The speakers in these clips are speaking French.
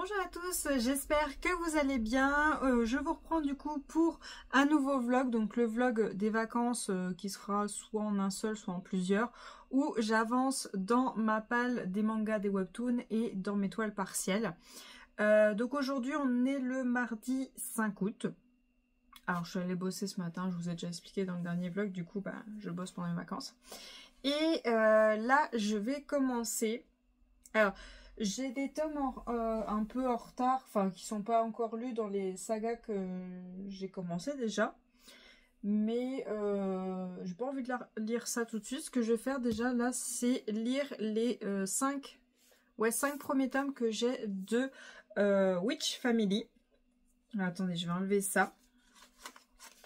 Bonjour à tous, j'espère que vous allez bien. Je vous reprends du coup pour un nouveau vlog, donc le vlog des vacances qui sera soit en un seul, soit en plusieurs, où j'avance dans ma palle des mangas, des webtoons et dans mes toiles partielles. Donc aujourd'hui on est le mardi 5 août. Alors je suis allée bosser ce matin, je vous ai déjà expliqué dans le dernier vlog, du coup je bosse pendant les vacances. Et là je vais commencer. Alors j'ai des tomes un peu en retard, enfin qui sont pas encore lus dans les sagas que j'ai commencé déjà. Mais j'ai pas envie de lire ça tout de suite. Ce que je vais faire déjà là, c'est lire les 5 premiers tomes que j'ai de Witch Family. Alors, attendez, je vais enlever ça.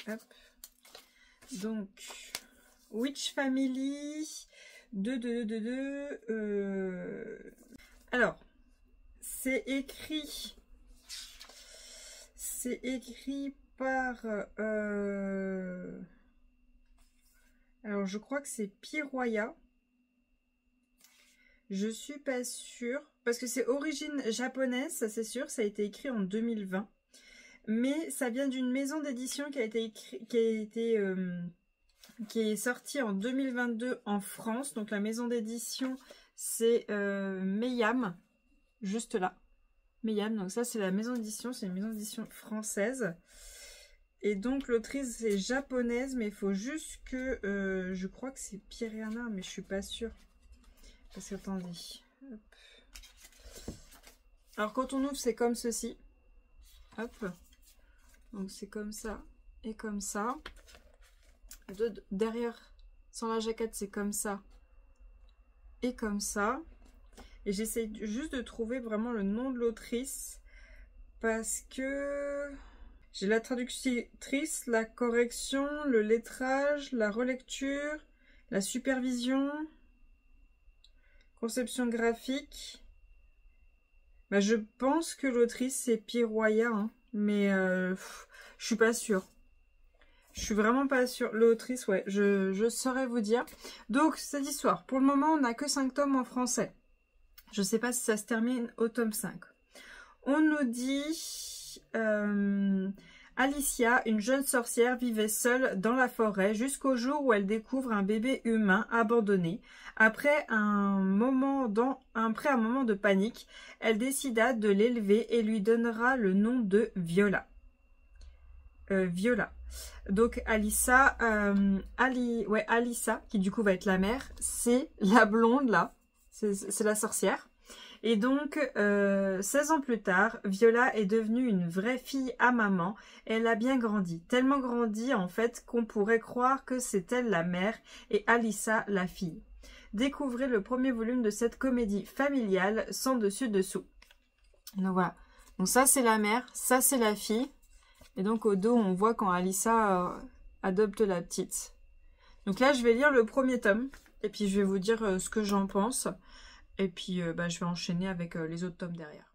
Hop. Donc, Witch Family. Alors, c'est écrit par... alors, je crois que c'est Piroya. Je suis pas sûre. Parce que c'est origine japonaise, ça c'est sûr. Ça a été écrit en 2020. Mais ça vient d'une maison d'édition qui est sortie en 2022 en France. Donc la maison d'édition, c'est Meyam. Juste là. Meyam, donc ça c'est la maison d'édition. C'est une maison d'édition française. Et donc l'autrice c'est japonaise. Mais il faut juste que... je crois que c'est Piranha, mais je suis pas sûre. Parce que attendez. Hop. Alors quand on ouvre c'est comme ceci. Hop. Donc c'est comme ça et comme ça. Derrière, sans la jaquette, c'est comme ça et comme ça. Et j'essaie juste de trouver vraiment le nom de l'autrice. Parce que j'ai la traductrice, la correction, le lettrage, la relecture, la supervision, conception graphique. Je pense que l'autrice c'est Piroya, hein, mais je suis pas sûre. Je suis vraiment pas sûre. L'autrice, ouais, je saurais vous dire. Donc, cette histoire, pour le moment, on n'a que 5 tomes en français. Je sais pas si ça se termine au tome 5. On nous dit... Alicia, une jeune sorcière, vivait seule dans la forêt jusqu'au jour où elle découvre un bébé humain abandonné. Après un moment de panique, elle décida de l'élever et lui donnera le nom de Viola. Viola. Donc Alissa, Alissa, qui du coup va être la mère, c'est la blonde là, c'est la sorcière. Et donc, 16 ans plus tard, Viola est devenue une vraie fille à maman. Elle a bien grandi. Tellement grandi, en fait, qu'on pourrait croire que c'est elle la mère et Alissa la fille. Découvrez le premier volume de cette comédie familiale sans dessus-dessous. Donc voilà. Donc ça, c'est la mère. Ça, c'est la fille. Et donc, au dos, on voit quand Alissa adopte la petite. Donc là, je vais lire le premier tome. Et puis, je vais vous dire ce que j'en pense. Et puis, je vais enchaîner avec les autres tomes derrière.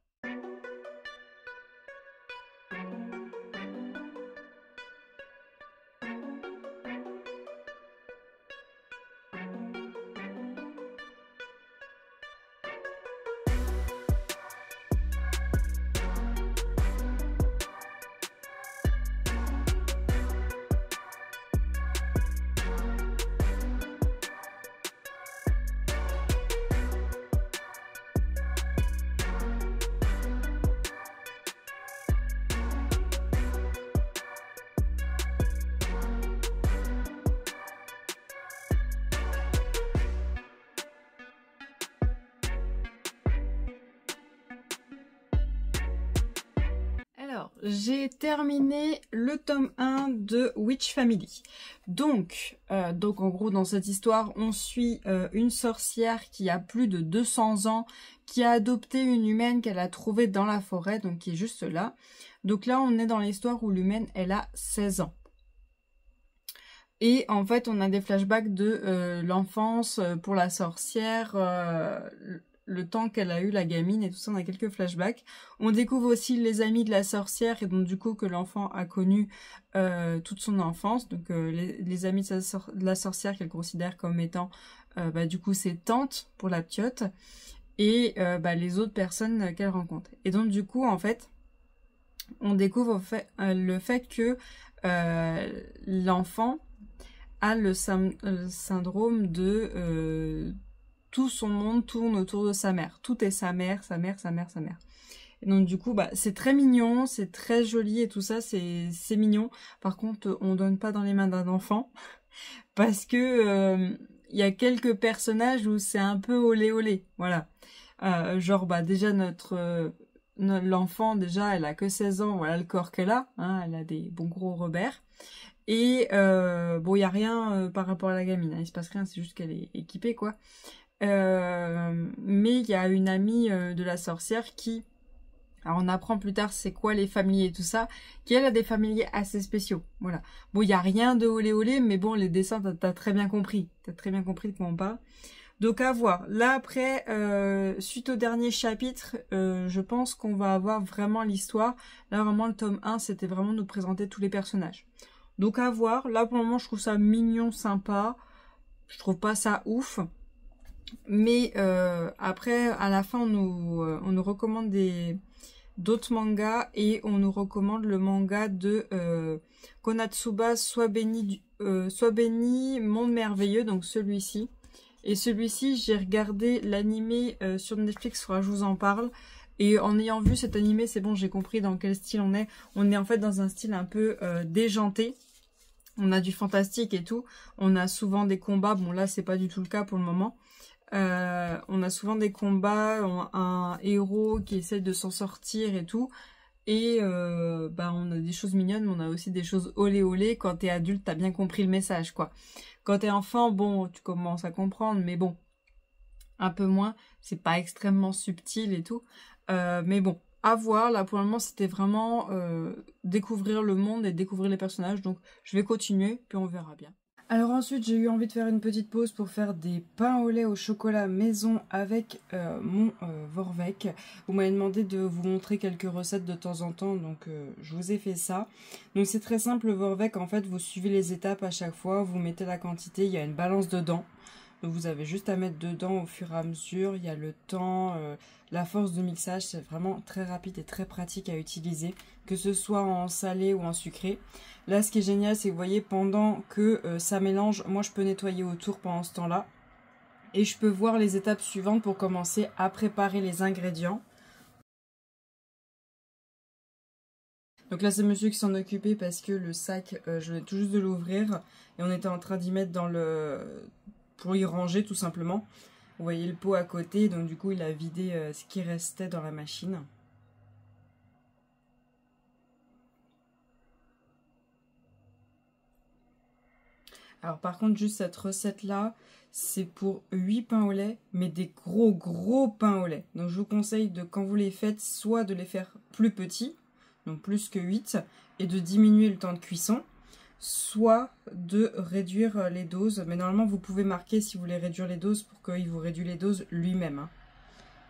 Alors, j'ai terminé le tome 1 de Witch Family. Donc en gros, dans cette histoire, on suit une sorcière qui a plus de 200 ans, qui a adopté une humaine qu'elle a trouvée dans la forêt, donc qui est juste là. Donc là, on est dans l'histoire où l'humaine, elle a 16 ans. Et en fait, on a des flashbacks de l'enfance pour la sorcière, le temps qu'elle a eu la gamine et tout ça, on a quelques flashbacks. On découvre aussi les amis de la sorcière et donc du coup que l'enfant a connu toute son enfance. Donc les amis de la sorcière qu'elle considère comme étant du coup ses tantes pour la piote. et les autres personnes qu'elle rencontre. Et donc du coup, en fait, on découvre le fait que l'enfant a le syndrome de tout son monde tourne autour de sa mère. Tout est sa mère, sa mère, sa mère, sa mère. Et donc du coup, c'est très mignon, c'est très joli et tout ça, c'est mignon. Par contre, on donne pas dans les mains d'un enfant parce que y a quelques personnages où c'est un peu olé olé, voilà. Déjà l'enfant, déjà, elle a que 16 ans, voilà le corps qu'elle a, hein, elle a des bons gros repères. Et il y a rien par rapport à la gamine, hein, il se passe rien, c'est juste qu'elle est équipée, quoi. Mais il y a une amie de la sorcière qui, alors on apprend plus tard c'est quoi les familiers et tout ça, qui elle a des familiers assez spéciaux, voilà. Bon, il y a rien de olé olé, mais bon, les dessins, t'as très bien compris, de quoi on parle. Donc à voir. Là après, suite au dernier chapitre, je pense qu'on va avoir vraiment l'histoire. Là vraiment le tome 1, c'était vraiment nous présenter tous les personnages. Donc à voir. Là pour le moment, je trouve ça mignon, sympa. Je trouve pas ça ouf. Mais après, à la fin, on nous recommande d'autres mangas et on nous recommande le manga de Konatsuba, Sois béni, Monde Merveilleux, donc celui-ci. Et celui-ci, j'ai regardé l'animé sur Netflix, je vous en parle. Et en ayant vu cet animé, c'est bon, j'ai compris dans quel style on est. On est en fait dans un style un peu déjanté. On a du fantastique et tout. On a souvent des combats. Bon, là, c'est pas du tout le cas pour le moment. On a souvent des combats, un héros qui essaie de s'en sortir et tout. Et on a des choses mignonnes, mais on a aussi des choses olé olé. Quand t'es adulte, t'as bien compris le message, quoi. Quand t'es enfant, bon, tu commences à comprendre, mais bon, un peu moins. C'est pas extrêmement subtil et tout. Mais bon, à voir. Là, pour le moment, c'était vraiment découvrir le monde et découvrir les personnages. Donc, je vais continuer, puis on verra bien. Alors ensuite, j'ai eu envie de faire une petite pause pour faire des pains au lait au chocolat maison avec mon Vorwerk. Vous m'avez demandé de vous montrer quelques recettes de temps en temps, donc je vous ai fait ça. Donc c'est très simple, le Vorwerk, en fait, vous suivez les étapes à chaque fois, vous mettez la quantité, il y a une balance dedans. Donc vous avez juste à mettre dedans au fur et à mesure, il y a le temps, la force de mixage, c'est vraiment très rapide et très pratique à utiliser, que ce soit en salé ou en sucré. Là, ce qui est génial, c'est que vous voyez, pendant que ça mélange, moi je peux nettoyer autour pendant ce temps-là. Et je peux voir les étapes suivantes pour commencer à préparer les ingrédients. Donc là, c'est monsieur qui s'en occupait parce que le sac, je venais tout juste de l'ouvrir. Et on était en train d'y mettre dans pour y ranger tout simplement. Vous voyez le pot à côté, donc du coup, il a vidé ce qui restait dans la machine. Alors par contre, juste cette recette-là, c'est pour 8 pains au lait, mais des gros pains au lait. Donc je vous conseille de, quand vous les faites, soit de les faire plus petits, donc plus que 8, et de diminuer le temps de cuisson, soit de réduire les doses. Mais normalement, vous pouvez marquer si vous voulez réduire les doses pour qu'il vous réduise les doses lui-même. Hein.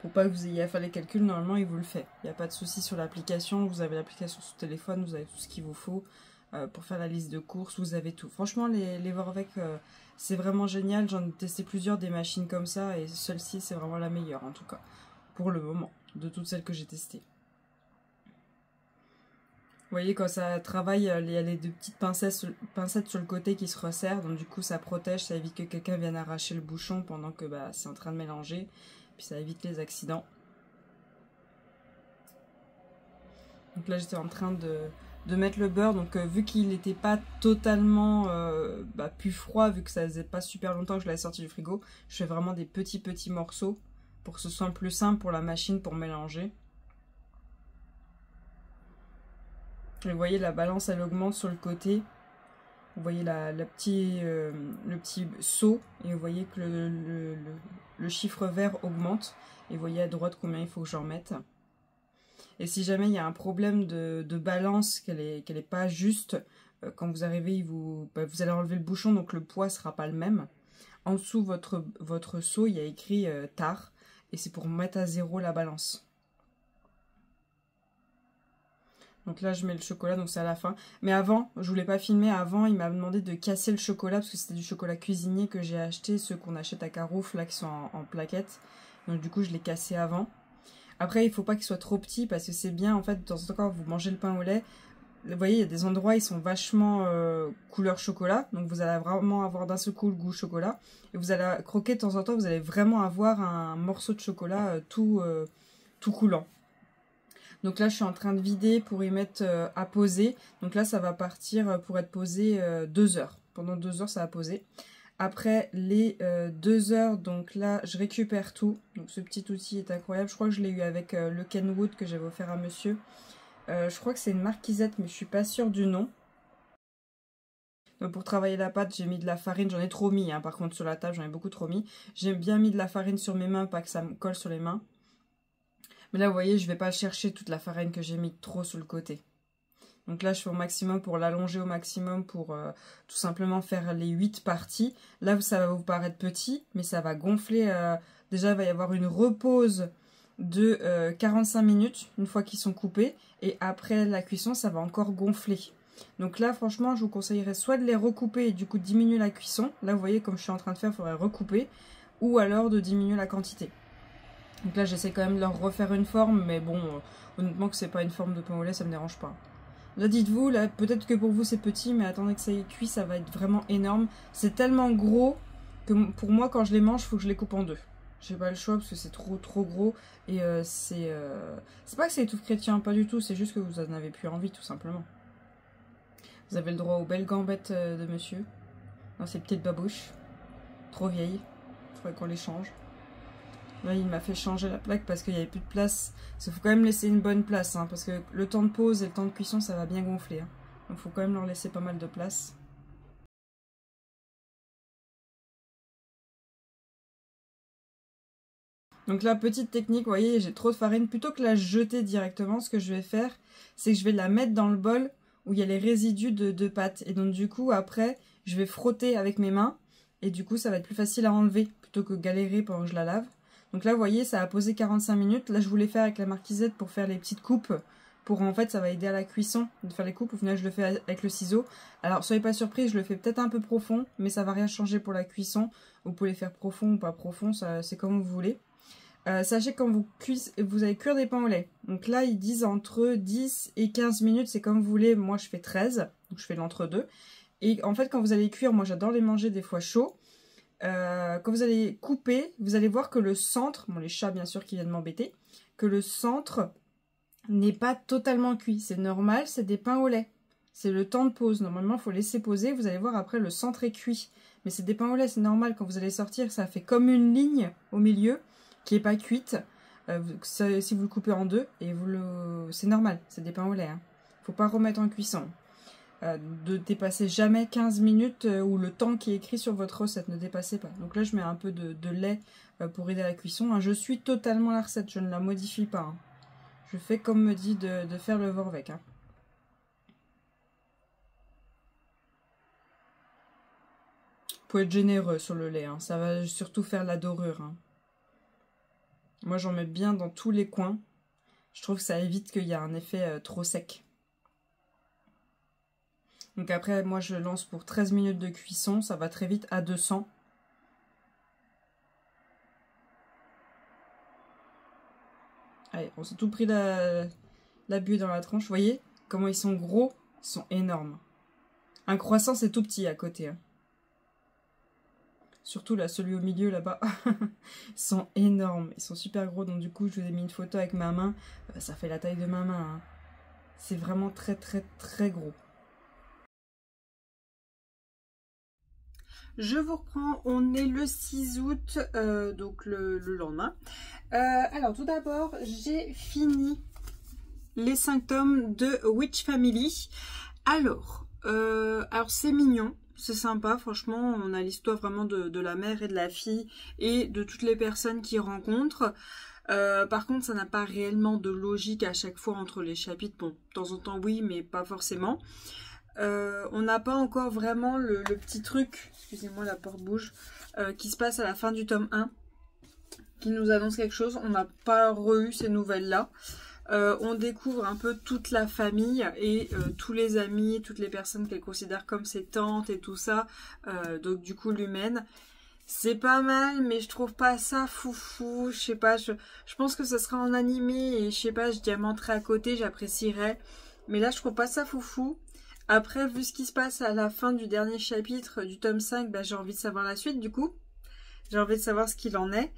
Pour pas que vous ayez à faire les calculs, normalement, il vous le fait. Il n'y a pas de souci sur l'application. Vous avez l'application sur le téléphone, vous avez tout ce qu'il vous faut. Pour faire la liste de courses, vous avez tout. Franchement, les Vorwerk, c'est vraiment génial. J'en ai testé plusieurs des machines comme ça et celle-ci, c'est vraiment la meilleure en tout cas, pour le moment, de toutes celles que j'ai testées. Vous voyez, quand ça travaille, il y a les deux petites pincettes sur le côté qui se resserrent, donc du coup ça protège, ça évite que quelqu'un vienne arracher le bouchon pendant que c'est en train de mélanger, puis ça évite les accidents. Donc là, j'étais en train de mettre le beurre, donc vu qu'il n'était pas totalement plus froid, vu que ça faisait pas super longtemps que je l'avais sorti du frigo, je fais vraiment des petits morceaux pour que ce soit plus simple pour la machine pour mélanger. Et vous voyez, la balance elle augmente sur le côté, vous voyez le petit seau, et vous voyez que le chiffre vert augmente, et vous voyez à droite combien il faut que j'en mette. Et si jamais il y a un problème de balance, qu'elle est pas juste, quand vous arrivez, vous allez enlever le bouchon, donc le poids sera pas le même. En dessous, votre seau, il y a écrit tard, et c'est pour mettre à zéro la balance. Donc là, je mets le chocolat, donc c'est à la fin. Mais avant, je voulais pas filmer, avant, il m'a demandé de casser le chocolat, parce que c'était du chocolat cuisinier que j'ai acheté, ceux qu'on achète à Carouf, là, qui sont en plaquettes. Donc du coup, je l'ai cassé avant. Après, il faut pas qu'il soit trop petit parce que c'est bien, en fait, de temps en temps, quand vous mangez le pain au lait, vous voyez, il y a des endroits, ils sont vachement couleur chocolat. Donc vous allez vraiment avoir d'un seul coup le goût chocolat. Et vous allez croquer de temps en temps, vous allez vraiment avoir un morceau de chocolat tout coulant. Donc là, je suis en train de vider pour y mettre à poser. Donc là, ça va partir pour être posé 2 heures. Pendant 2 heures, ça va poser. Après les 2 heures, donc là, je récupère tout. Donc ce petit outil est incroyable. Je crois que je l'ai eu avec le Kenwood que j'avais offert à monsieur. Je crois que c'est une marquisette, mais je suis pas sûre du nom. Donc pour travailler la pâte, j'ai mis de la farine. J'en ai trop mis, hein. Par contre, sur la table, j'en ai beaucoup trop mis. J'ai bien mis de la farine sur mes mains, pas que ça me colle sur les mains. Mais là, vous voyez, je vais pas chercher toute la farine que j'ai mis trop sur le côté. Donc là, je fais au maximum pour l'allonger au maximum pour tout simplement faire les 8 parties. Là, ça va vous paraître petit, mais ça va gonfler. Déjà, il va y avoir une repose de 45 minutes une fois qu'ils sont coupés. Et après la cuisson, ça va encore gonfler. Donc là, franchement, je vous conseillerais soit de les recouper et du coup de diminuer la cuisson. Là, vous voyez, comme je suis en train de faire, il faudrait recouper. Ou alors de diminuer la quantité. Donc là, j'essaie quand même de leur refaire une forme. Mais bon, honnêtement que c'est pas une forme de pain au lait, ça me dérange pas. Là, dites-vous, là, peut-être que pour vous c'est petit, mais attendez que ça y est cuit, ça va être vraiment énorme. C'est tellement gros que pour moi, quand je les mange, il faut que je les coupe en 2. J'ai pas le choix parce que c'est trop gros. Et c'est pas que c'est tout chrétien, pas du tout. C'est juste que vous en avez plus envie, tout simplement. Vous avez le droit aux belles gambettes de monsieur. Dans ces petites babouches. Trop vieilles. Il faudrait qu'on les change. Là, il m'a fait changer la plaque parce qu'il n'y avait plus de place. Il faut quand même laisser une bonne place, hein, parce que le temps de pause et le temps de cuisson, ça va bien gonfler. Hein. Donc, il faut quand même leur laisser pas mal de place. Donc là, petite technique, vous voyez, j'ai trop de farine. Plutôt que la jeter directement, ce que je vais faire, c'est que je vais la mettre dans le bol où il y a les résidus de pâte. Et donc, du coup, après, je vais frotter avec mes mains. Et du coup, ça va être plus facile à enlever plutôt que galérer pendant que je la lave. Donc là, vous voyez, ça a posé 45 minutes. Là, je voulais faire avec la marquisette pour faire les petites coupes. Pour en fait, ça va aider à la cuisson de faire les coupes. Au final, je le fais avec le ciseau. Alors, soyez pas surpris, je le fais peut-être un peu profond. Mais ça va rien changer pour la cuisson. Vous pouvez les faire profond ou pas profond, c'est comme vous voulez. Sachez que quand vous allez cuire des pains au lait. Donc là, ils disent entre 10 et 15 minutes. C'est comme vous voulez. Moi, je fais 13. Donc, je fais l'entre-deux. Et en fait, quand vous allez cuire, moi, j'adore les manger des fois chauds. Quand vous allez couper, vous allez voir que le centre, bon les chats bien sûr qui viennent m'embêter, que le centre n'est pas totalement cuit. C'est normal, c'est des pains au lait. C'est le temps de pause. Normalement, il faut laisser poser. Vous allez voir après, le centre est cuit. Mais c'est des pains au lait, c'est normal. Quand vous allez sortir, ça fait comme une ligne au milieu qui n'est pas cuite. Si vous le coupez en 2, et c'est normal, c'est des pains au lait. Hein. Faut pas remettre en cuisson. De dépasser jamais 15 minutes ou le temps qui est écrit sur votre recette, ne dépassez pas. Donc là je mets un peu de lait pour aider à la cuisson. Hein. Je suis totalement la recette, je ne la modifie pas. Hein. Je fais comme me dit de faire le vorvec. Hein. Vous pouvez être généreux sur le lait, hein. Ça va surtout faire la dorure. Hein. Moi j'en mets bien dans tous les coins. Je trouve que ça évite qu'il y ait un effet trop sec. Donc après, moi, je lance pour 13 minutes de cuisson. Ça va très vite à 200. Allez, on s'est tout pris la buée dans la tronche. Vous voyez comment ils sont gros? Ils sont énormes. Un croissant, c'est tout petit à côté. Hein. Surtout là, celui au milieu, là-bas. Ils sont énormes. Ils sont super gros. Donc du coup, je vous ai mis une photo avec ma main. Ça fait la taille de ma main. Hein. C'est vraiment très, très, très gros. Je vous reprends, on est le 6 août, donc le lendemain. Alors tout d'abord, j'ai fini les 5 tomes de Witch Family. Alors c'est mignon, c'est sympa, franchement, on a l'histoire vraiment de la mère et de la fille et de toutes les personnes qu'ils rencontrent. Par contre, ça n'a pas réellement de logique à chaque fois entre les chapitres. Bon, de temps en temps oui, mais pas forcément. On n'a pas encore vraiment le petit truc, excusez-moi la porte bouge, qui se passe à la fin du tome 1, qui nous annonce quelque chose. On n'a pas eu ces nouvelles-là. On découvre un peu toute la famille et tous les amis, toutes les personnes qu'elle considère comme ses tantes et tout ça, donc du coup l'humaine. C'est pas mal, mais je trouve pas ça foufou. Je sais pas, je pense que ça sera en animé et je sais pas, je diamanterai à côté, j'apprécierais. Mais là, je trouve pas ça foufou. Après, vu ce qui se passe à la fin du dernier chapitre du tome 5, bah, j'ai envie de savoir la suite du coup. J'ai envie de savoir ce qu'il en est.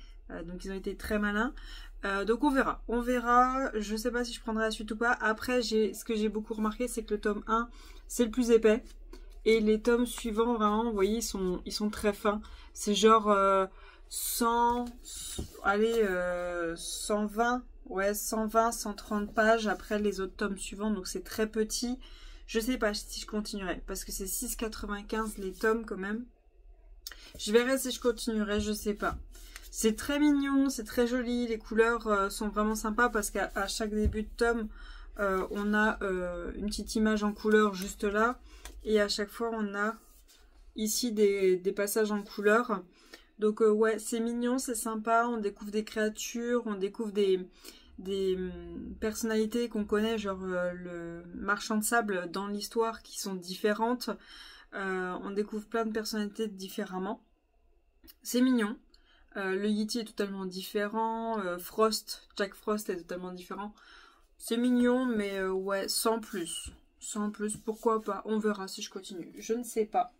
Donc ils ont été très malins. Donc on verra. On verra. Je sais pas si je prendrai la suite ou pas. Après, ce que j'ai beaucoup remarqué, c'est que le tome 1, c'est le plus épais. Et les tomes suivants, vraiment, vous voyez, ils sont très fins. C'est genre 100, allez, 120, ouais, 120, 130 pages après les autres tomes suivants. Donc c'est très petit. Je sais pas si je continuerai. Parce que c'est 6,95 les tomes quand même. Je verrai si je continuerai, je sais pas. C'est très mignon, c'est très joli. Les couleurs sont vraiment sympas parce qu'à chaque début de tome, on a une petite image en couleur juste là. Et à chaque fois, on a ici des passages en couleur. Donc ouais, c'est mignon, c'est sympa. On découvre des créatures, on découvre des personnalités qu'on connaît, genre le marchand de sable dans l'histoire qui sont différentes. On découvre plein de personnalités différemment. C'est mignon. Le Yeti est totalement différent. Jack Frost est totalement différent. C'est mignon, mais ouais, sans plus. Sans plus, pourquoi pas. On verra si je continue. Je ne sais pas.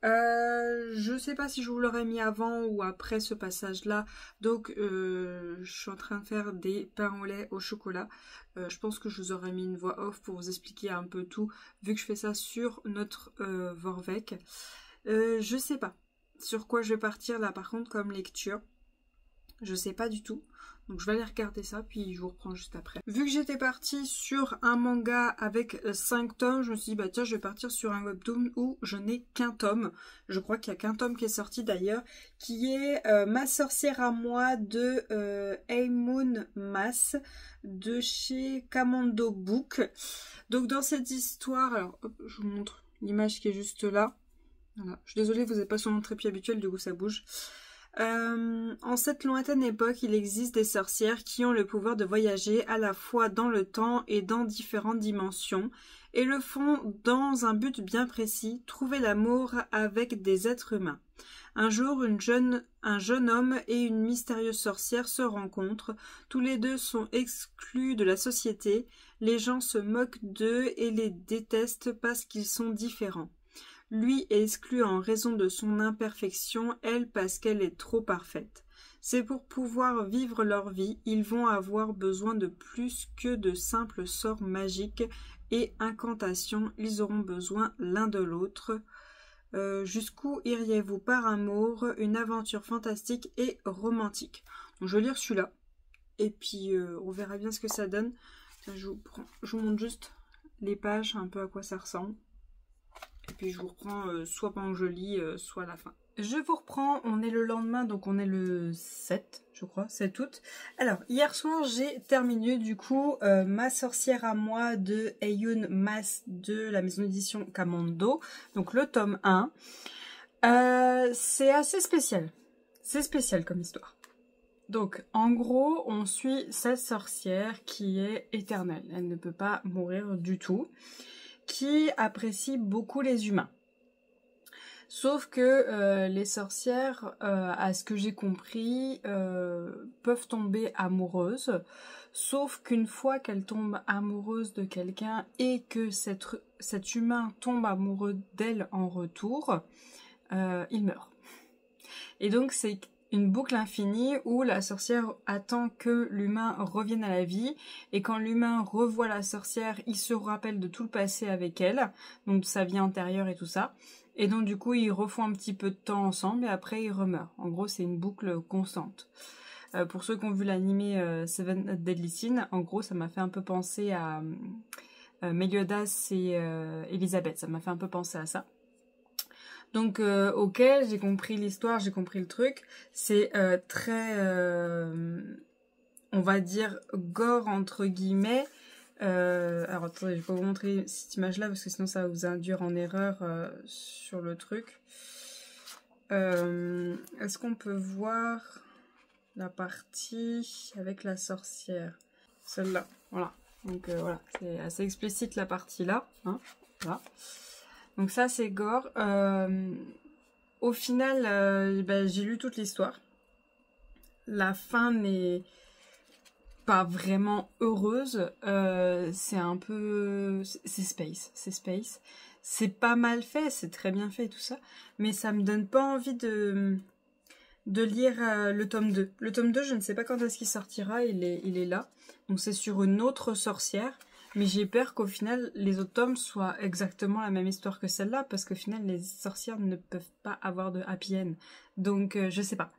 Je sais pas si je vous l'aurais mis avant ou après ce passage-là. Donc, je suis en train de faire des pains au lait au chocolat. Je pense que je vous aurais mis une voix off pour vous expliquer un peu tout, vu que je fais ça sur notre Vorvec. Je sais pas sur quoi je vais partir là, par contre, comme lecture. Je sais pas du tout. Donc je vais aller regarder ça, puis je vous reprends juste après. Vu que j'étais partie sur un manga avec 5 tomes, je me suis dit, bah tiens, je vais partir sur un webtoon où je n'ai qu'un tome. Je crois qu'il n'y a qu'un tome qui est sorti d'ailleurs, qui est Ma sorcière à moi de Eimoon Mas, de chez Kamando Book. Donc dans cette histoire, alors hop, je vous montre l'image qui est juste là. Voilà. Je suis désolée, vous n'êtes pas sur mon trépied habituel, du coup ça bouge. En cette lointaine époque, il existe des sorcières qui ont le pouvoir de voyager à la fois dans le temps et dans différentes dimensions, et le font dans un but bien précis, trouver l'amour avec des êtres humains. Un jour, un jeune homme et une mystérieuse sorcière se rencontrent. Tous les deux sont exclus de la société. Les gens se moquent d'eux et les détestent parce qu'ils sont différents. Lui est exclu en raison de son imperfection, elle parce qu'elle est trop parfaite. C'est pour pouvoir vivre leur vie, ils vont avoir besoin de plus que de simples sorts magiques et incantations, ils auront besoin l'un de l'autre. Jusqu'où iriez-vous par amour, une aventure fantastique et romantique. Donc, je vais lire celui-là, et puis on verra bien ce que ça donne. Je vous montre juste les pages, un peu à quoi ça ressemble. Et puis je vous reprends soit pendant que je lis, soit à la fin. Je vous reprends, on est le lendemain, donc on est le 7, je crois, 7 août. Alors, hier soir, j'ai terminé du coup Ma sorcière à moi de Eimoon Mas de la maison d'édition Kamando, donc le tome 1. C'est assez spécial. C'est spécial comme histoire. Donc, en gros, on suit cette sorcière qui est éternelle. Elle ne peut pas mourir du tout. Qui apprécie beaucoup les humains. Sauf que les sorcières, à ce que j'ai compris, peuvent tomber amoureuses. Sauf qu'une fois qu'elles tombent amoureuses de quelqu'un et que cet humain tombe amoureux d'elle en retour, il meurt. Et donc c'est une boucle infinie où la sorcière attend que l'humain revienne à la vie, et quand l'humain revoit la sorcière, il se rappelle de tout le passé avec elle, donc de sa vie antérieure et tout ça, et donc du coup ils refont un petit peu de temps ensemble et après ils remeurent. En gros c'est une boucle constante. Pour ceux qui ont vu l'anime Seven Deadly Sins, en gros ça m'a fait un peu penser à Meliodas et Elisabeth, ça m'a fait un peu penser à ça. Donc, ok, j'ai compris l'histoire, j'ai compris le truc. C'est très, on va dire, gore, entre guillemets. Alors, attendez, je vais pas vous montrer cette image-là, parce que sinon ça va vous induire en erreur sur le truc. Est-ce qu'on peut voir la partie avec la sorcière? Celle-là, voilà. Donc, voilà, c'est assez explicite la partie-là. Hein, voilà. Donc ça c'est gore. Au final, j'ai lu toute l'histoire. La fin n'est pas vraiment heureuse. C'est un peu... C'est space. C'est space. C'est pas mal fait, c'est très bien fait et tout ça. Mais ça me donne pas envie de lire le tome 2. Le tome 2, je ne sais pas quand est-ce qu'il sortira. Il est là. Donc c'est sur une autre sorcière. Mais j'ai peur qu'au final, les autres tomes soient exactement la même histoire que celle-là. Parce qu'au final, les sorcières ne peuvent pas avoir de happy end. Donc, je sais pas.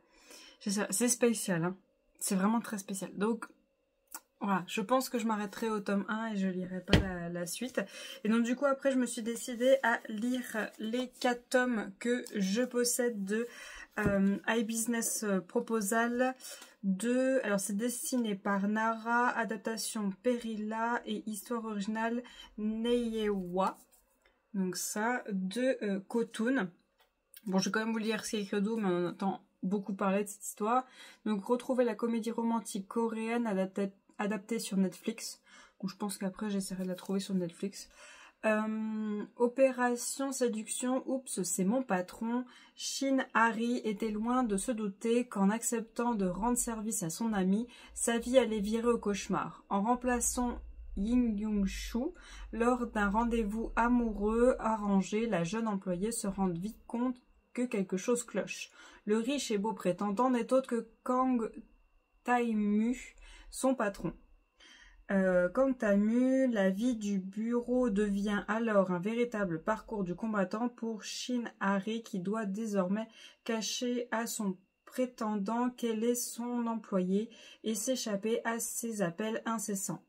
C'est spécial, hein. C'est vraiment très spécial. Donc, voilà. Je pense que je m'arrêterai au tome 1 et je lirai pas la suite. Et donc, du coup, après, je me suis décidée à lire les 4 tomes que je possède de iBusiness Proposal. Alors c'est dessiné par Nara, adaptation Perilla et histoire originale Neyewa. Donc ça, de Kotun. Bon, je vais quand même vous lire ce qui est écrit d'où, mais on entend beaucoup parler de cette histoire. Donc retrouvez la comédie romantique coréenne adaptée sur Netflix. Donc je pense qu'après j'essaierai de la trouver sur Netflix. Opération séduction, oups, c'est mon patron. Shin Hari était loin de se douter qu'en acceptant de rendre service à son ami, sa vie allait virer au cauchemar. En remplaçant Yin Young-shu, lors d'un rendez-vous amoureux arrangé, la jeune employée se rend vite compte que quelque chose cloche. Le riche et beau prétendant n'est autre que Kang Tae-mu, son patron. Comme Tamu, la vie du bureau devient alors un véritable parcours du combattant pour Shin Hari qui doit désormais cacher à son prétendant qu'elle est son employé et s'échapper à ses appels incessants.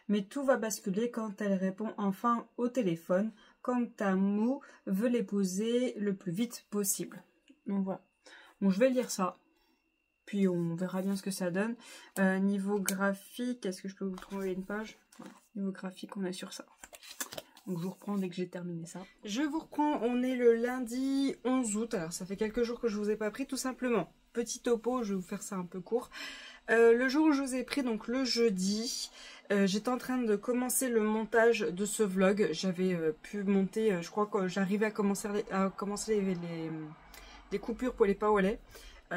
Mais tout va basculer quand elle répond enfin au téléphone. Kang Tamu veut l'épouser le plus vite possible. Donc voilà. Bon, je vais lire ça. Puis on verra bien ce que ça donne. Niveau graphique, est-ce que je peux vous trouver une page? Voilà. Niveau graphique, on est sur ça. Donc je vous reprends dès que j'ai terminé ça. Je vous reprends, on est le lundi 11 août. Alors ça fait quelques jours que je vous ai pas pris, tout simplement. Petit topo, je vais vous faire ça un peu court. Le jour où je vous ai pris, donc le jeudi, j'étais en train de commencer le montage de ce vlog. J'avais pu monter, je crois que j'arrivais à commencer les coupures pour les pas au lait.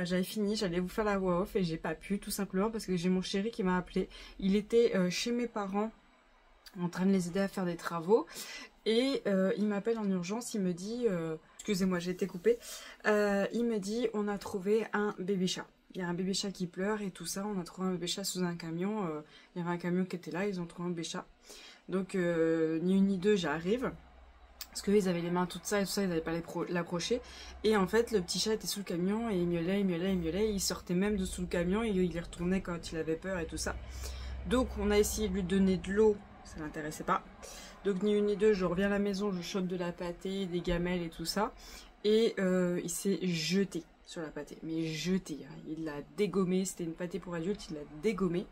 J'avais fini, j'allais vous faire la voix off et j'ai pas pu, tout simplement parce que j'ai mon chéri qui m'a appelé. Il était chez mes parents en train de les aider à faire des travaux et il m'appelle en urgence, il me dit, excusez-moi j'ai été coupée, il me dit on a trouvé un bébé chat. Il y a un bébé chat qui pleure et tout ça, on a trouvé un bébé chat sous un camion, il y avait un camion qui était là, ils ont trouvé un bébé chat. Donc ni une ni deux, j'arrive. Parce qu'ils avaient les mains toutes ça et tout ça, ils n'avaient pas l'approcher. Et en fait, le petit chat était sous le camion et il miaulait, il miaulait, il miaulait. Il sortait même de sous le camion et il y retournait quand il avait peur et tout ça. Donc, on a essayé de lui donner de l'eau, ça l'intéressait pas. Donc, ni une ni deux, je reviens à la maison, je chope de la pâtée, des gamelles et tout ça. Et il s'est jeté sur la pâtée, mais jeté, hein. Il l'a dégommé, c'était une pâtée pour adulte, il l'a dégommé.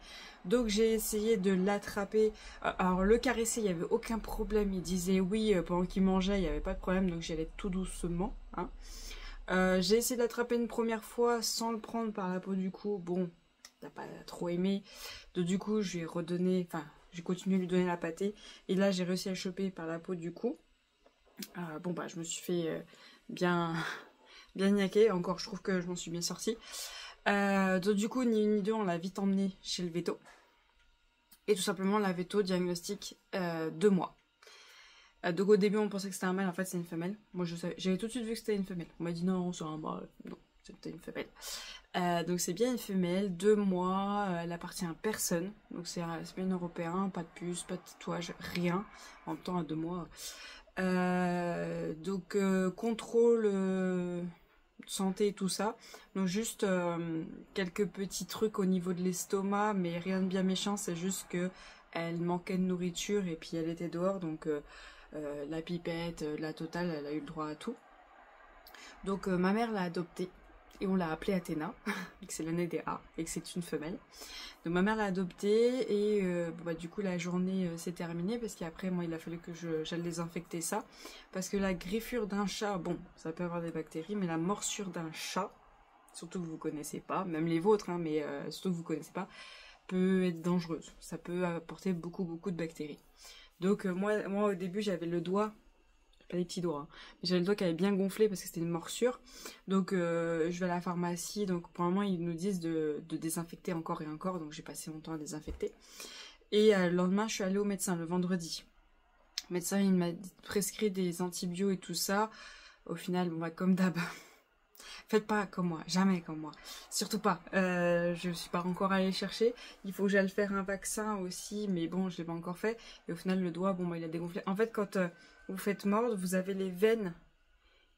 Donc j'ai essayé de l'attraper, alors le caresser, il n'y avait aucun problème, il disait oui, pendant qu'il mangeait, il n'y avait pas de problème, donc j'allais tout doucement, hein. J'ai essayé de l'attraper une première fois sans le prendre par la peau du cou, bon, t'as pas trop aimé, donc du coup je lui ai redonné, enfin j'ai continué à lui donner la pâtée, et là j'ai réussi à le choper par la peau du cou. Bon bah je me suis fait bien niaqué, encore je trouve que je m'en suis bien sortie. Donc du coup, ni une ni deux, on l'a vite emmené chez le veto. Et tout simplement, la veto diagnostic 2 mois. Donc au début, on pensait que c'était un mâle, en fait c'est une femelle. Moi j'avais tout de suite vu que c'était une femelle. On m'a dit non, c'est un mâle. Non, c'était une femelle. Donc c'est bien une femelle, 2 mois, elle appartient à personne. Donc c'est bien européen, pas de puce, pas de tatouage, rien. En même temps à 2 mois. Donc contrôle santé et tout ça, donc juste quelques petits trucs au niveau de l'estomac, mais rien de bien méchant, c'est juste que elle manquait de nourriture et puis elle était dehors, donc la pipette, la totale, elle a eu le droit à tout. Donc ma mère l'a adoptée et on l'a appelée Athéna, et que c'est l'année des A et que c'est une femelle. Donc ma mère l'a adoptée et bah, du coup la journée s'est terminée parce qu'après moi il a fallu que j'aille désinfecter ça. Parce que la griffure d'un chat, bon ça peut avoir des bactéries, mais la morsure d'un chat, surtout que vous connaissez pas, même les vôtres, hein, mais surtout que vous connaissez pas, peut être dangereuse. Ça peut apporter beaucoup de bactéries. Donc moi au début j'avais le doigt, pas des petits doigts, hein. Mais j'avais le doigt qui avait bien gonflé parce que c'était une morsure. Donc je vais à la pharmacie, donc pour le moment ils nous disent de désinfecter encore et encore, donc j'ai passé mon temps à désinfecter. Et le lendemain je suis allée au médecin, le vendredi. Le médecin il m'a prescrit des antibiotiques et tout ça. Au final, bon, bah, comme d'hab, faites pas comme moi, jamais comme moi, surtout pas. Je suis pas encore allée chercher. Il faut que j'aille faire un vaccin aussi, mais bon, je l'ai pas encore fait. Et au final, le doigt, bon, bah, il a dégonflé. En fait, quand vous faites mordre, vous avez les veines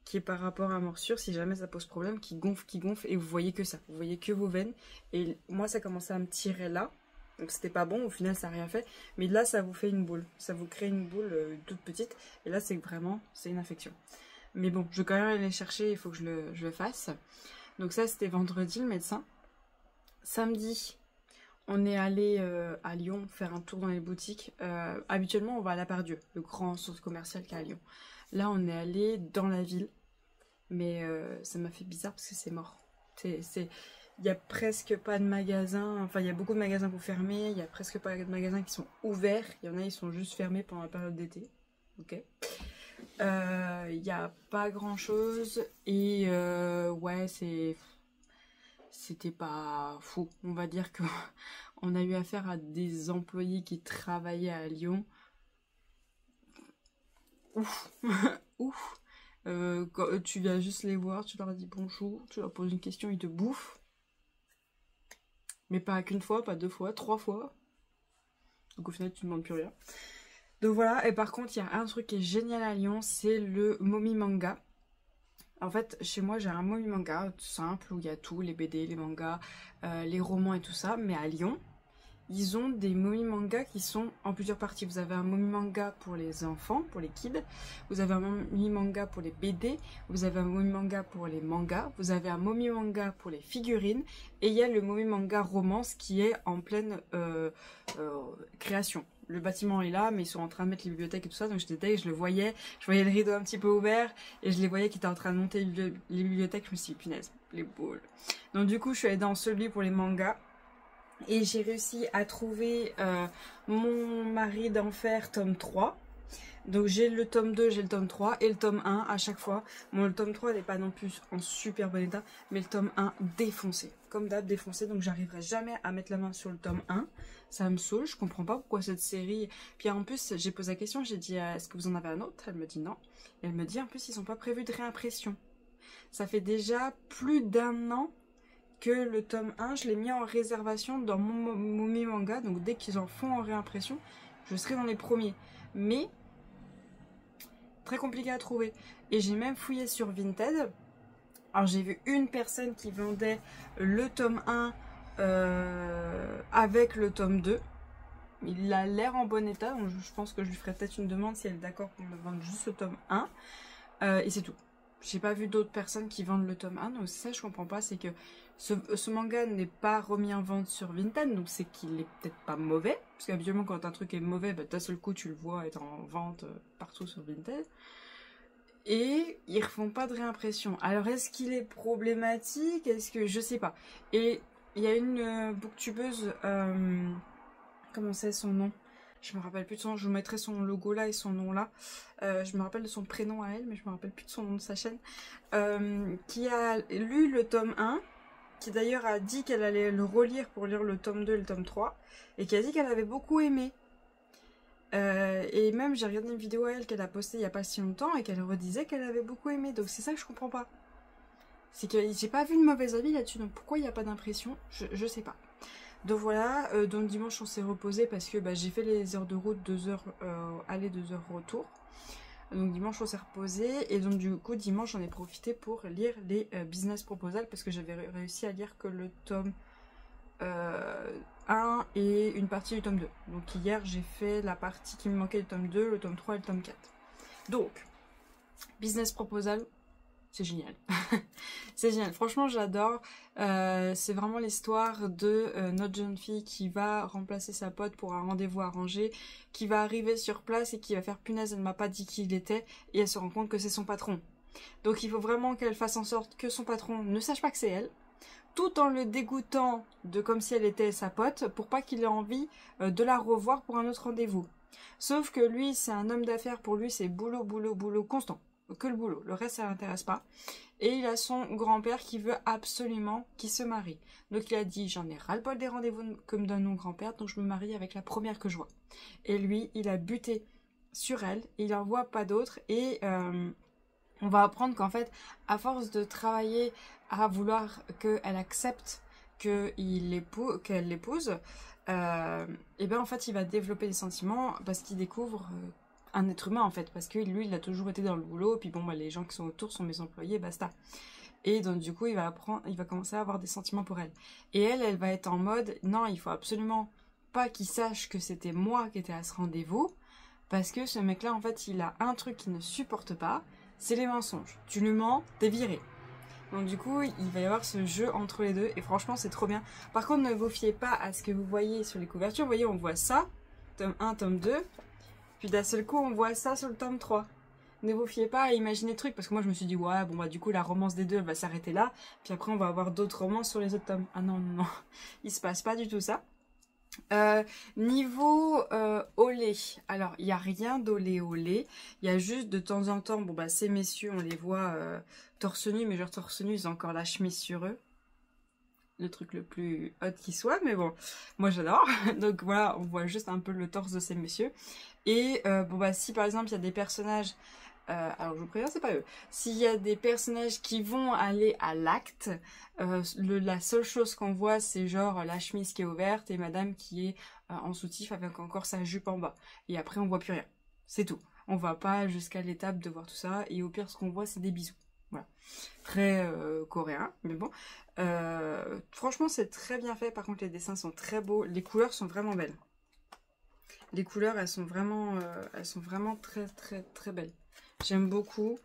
qui est par rapport à morsure, si jamais ça pose problème, qui gonfle, et vous voyez que ça. Vous voyez que vos veines. Et moi, ça commençait à me tirer là. Donc c'était pas bon, au final ça n'a rien fait. Mais là, ça vous fait une boule. Ça vous crée une boule toute petite. Et là, c'est vraiment, c'est une infection. Mais bon, je vais quand même aller chercher, il faut que je le fasse. Donc ça, c'était vendredi, le médecin. Samedi, on est allé à Lyon faire un tour dans les boutiques. Habituellement, on va à la Part-Dieu, le grand centre commercial qu'il y a à Lyon. Là, on est allé dans la ville. Mais ça m'a fait bizarre parce que c'est mort. Il y a presque pas de magasins. Enfin, il y a beaucoup de magasins pour fermer. Il y a presque pas de magasins qui sont ouverts. Il y en a, ils sont juste fermés pendant la période d'été. Ok. Il n'y a pas grand chose et ouais, c'était pas fou. On va dire que on a eu affaire à des employés qui travaillaient à Lyon. Ouf. Ouf. Quand tu viens juste les voir, tu leur dis bonjour, tu leur poses une question, ils te bouffent. Mais pas qu'une fois, pas 2 fois, 3 fois. Donc au final tu ne demandes plus rien. Donc voilà, et par contre, il y a un truc qui est génial à Lyon, c'est le Momi Manga. En fait, chez moi, j'ai un Momi Manga tout simple, où il y a tout, les BD, les mangas, les romans et tout ça. Mais à Lyon, ils ont des Momi Manga qui sont en plusieurs parties. Vous avez un Momi Manga pour les enfants, pour les kids. Vous avez un Momi Manga pour les BD. Vous avez un Momi Manga pour les mangas. Vous avez un Momi Manga pour les figurines. Et il y a le Momi Manga romance qui est en pleine création. Le bâtiment est là, mais ils sont en train de mettre les bibliothèques et tout ça, donc j'étais, je le voyais, je voyais le rideau un petit peu ouvert, et je les voyais qui étaient en train de monter les bibliothèques, je me suis dit, punaise, les boules. Donc du coup, je suis allée dans celui pour les mangas, et j'ai réussi à trouver Mon mari d'enfer, tome 3. Donc j'ai le tome 2, j'ai le tome 3 et le tome 1 à chaque fois. Bon, le tome 3 n'est pas non plus en super bon état, mais le tome 1 défoncé. Comme d'hab, défoncé, donc j'arriverai jamais à mettre la main sur le tome 1. Ça me saoule, je comprends pas pourquoi cette série... Puis en plus, j'ai posé la question, j'ai dit, est-ce que vous en avez un autre? Elle me dit non. Et elle me dit, en plus, ils sont pas prévus de réimpression. Ça fait déjà plus d'1 an que le tome 1, je l'ai mis en réservation dans mon Momi Manga. Donc dès qu'ils en font en réimpression, je serai dans les premiers. Mais... très compliqué à trouver. Et j'ai même fouillé sur Vinted. Alors j'ai vu une personne qui vendait le tome 1 avec le tome 2. Il a l'air en bon état, donc je pense que je lui ferai peut-être une demande si elle est d'accord pour me vendre juste le tome 1. Et c'est tout. J'ai pas vu d'autres personnes qui vendent le tome 1, donc ça je comprends pas, c'est que ce manga n'est pas remis en vente sur Vinted, donc c'est qu'il est peut-être pas mauvais, parce qu'habituellement quand un truc est mauvais, bah, d'un seul coup tu le vois être en vente partout sur Vinted. Et ils refont pas de réimpression. Alors est-ce qu'il est problématique? Est-ce que... je sais pas. Et il y a une booktubeuse, comment c'est son nom? Je me rappelle plus de son nom, je vous mettrai son logo là et son nom là. Je me rappelle de son prénom à elle, mais je me rappelle plus de son nom de sa chaîne. Qui a lu le tome 1, qui d'ailleurs a dit qu'elle allait le relire pour lire le tome 2 et le tome 3, et qui a dit qu'elle avait beaucoup aimé. Et même j'ai regardé une vidéo à elle qu'elle a postée il n'y a pas si longtemps, et qu'elle redisait qu'elle avait beaucoup aimé, donc c'est ça que je comprends pas. C'est que j'ai pas vu une mauvaise avis là-dessus, donc pourquoi il n'y a pas d'impression, je sais pas. Donc voilà, donc dimanche on s'est reposé parce que bah, j'ai fait les heures de route, 2 heures aller, 2 heures retour. Donc dimanche on s'est reposé et donc du coup dimanche j'en ai profité pour lire les business proposals parce que j'avais réussi à lire que le tome 1 et une partie du tome 2. Donc hier j'ai fait la partie qui me manquait du tome 2, le tome 3 et le tome 4. Donc, business proposal, c'est génial. C'est génial, franchement j'adore. C'est vraiment l'histoire de notre jeune fille qui va remplacer sa pote pour un rendez-vous arrangé, qui va arriver sur place et qui va faire punaise, elle m'a pas dit qui il était, et elle se rend compte que c'est son patron. Donc il faut vraiment qu'elle fasse en sorte que son patron ne sache pas que c'est elle, tout en le dégoûtant de comme si elle était sa pote, pour pas qu'il ait envie de la revoir pour un autre rendez-vous. Sauf que lui, c'est un homme d'affaires, pour lui, c'est boulot, boulot, boulot constant. Que le boulot, le reste, ça l'intéresse pas. Et il a son grand-père qui veut absolument qu'il se marie. Donc il a dit, j'en ai ras-le-bol des rendez-vous que me donne mon grand-père, donc je me marie avec la première que je vois. Et lui, il a buté sur elle, il en voit pas d'autres, et on va apprendre qu'en fait, à force de travailler à vouloir qu'elle accepte qu'elle l'épouse, et ben en fait il va développer des sentiments parce qu'il découvre un être humain en fait, parce que lui il a toujours été dans le boulot, et puis bon bah les gens qui sont autour sont mes employés, basta. Et donc du coup il va commencer à avoir des sentiments pour elle. Et elle va être en mode non, il faut absolument pas qu'il sache que c'était moi qui étais à ce rendez-vous, parce que ce mec là en fait il a un truc qu'il ne supporte pas, c'est les mensonges. Tu lui mens, t'es viré. Donc du coup, il va y avoir ce jeu entre les deux, et franchement, c'est trop bien. Par contre, ne vous fiez pas à ce que vous voyez sur les couvertures. Vous voyez, on voit ça, tome 1, tome 2, puis d'un seul coup, on voit ça sur le tome 3. Ne vous fiez pas à imaginer des trucs, parce que moi, je me suis dit, ouais, bon, bah du coup, la romance des deux, elle va s'arrêter là, puis après, on va avoir d'autres romances sur les autres tomes. Ah non, non, non, il se passe pas du tout ça. Niveau olé, alors il n'y a rien d'olé olé, il y a juste de temps en temps, bon bah ces messieurs on les voit torse nu, mais genre torse nu ils ont encore la chemise sur eux, le truc le plus hot qui soit, mais bon moi j'adore. Donc voilà, on voit juste un peu le torse de ces messieurs. Et bon bah si par exemple il y a des personnages, alors je vous préviens, c'est pas eux. S'il y a des personnages qui vont aller à l'acte, la seule chose qu'on voit, c'est genre la chemise qui est ouverte et madame qui est en soutif avec encore sa jupe en bas. Et après, on voit plus rien. C'est tout. On va pas jusqu'à l'étape de voir tout ça. Et au pire, ce qu'on voit, c'est des bisous. Voilà. Très coréen, mais bon. Franchement, c'est très bien fait. Par contre, les dessins sont très beaux. Les couleurs sont vraiment belles. Les couleurs, elles sont vraiment très, très, très belles. J'aime beaucoup,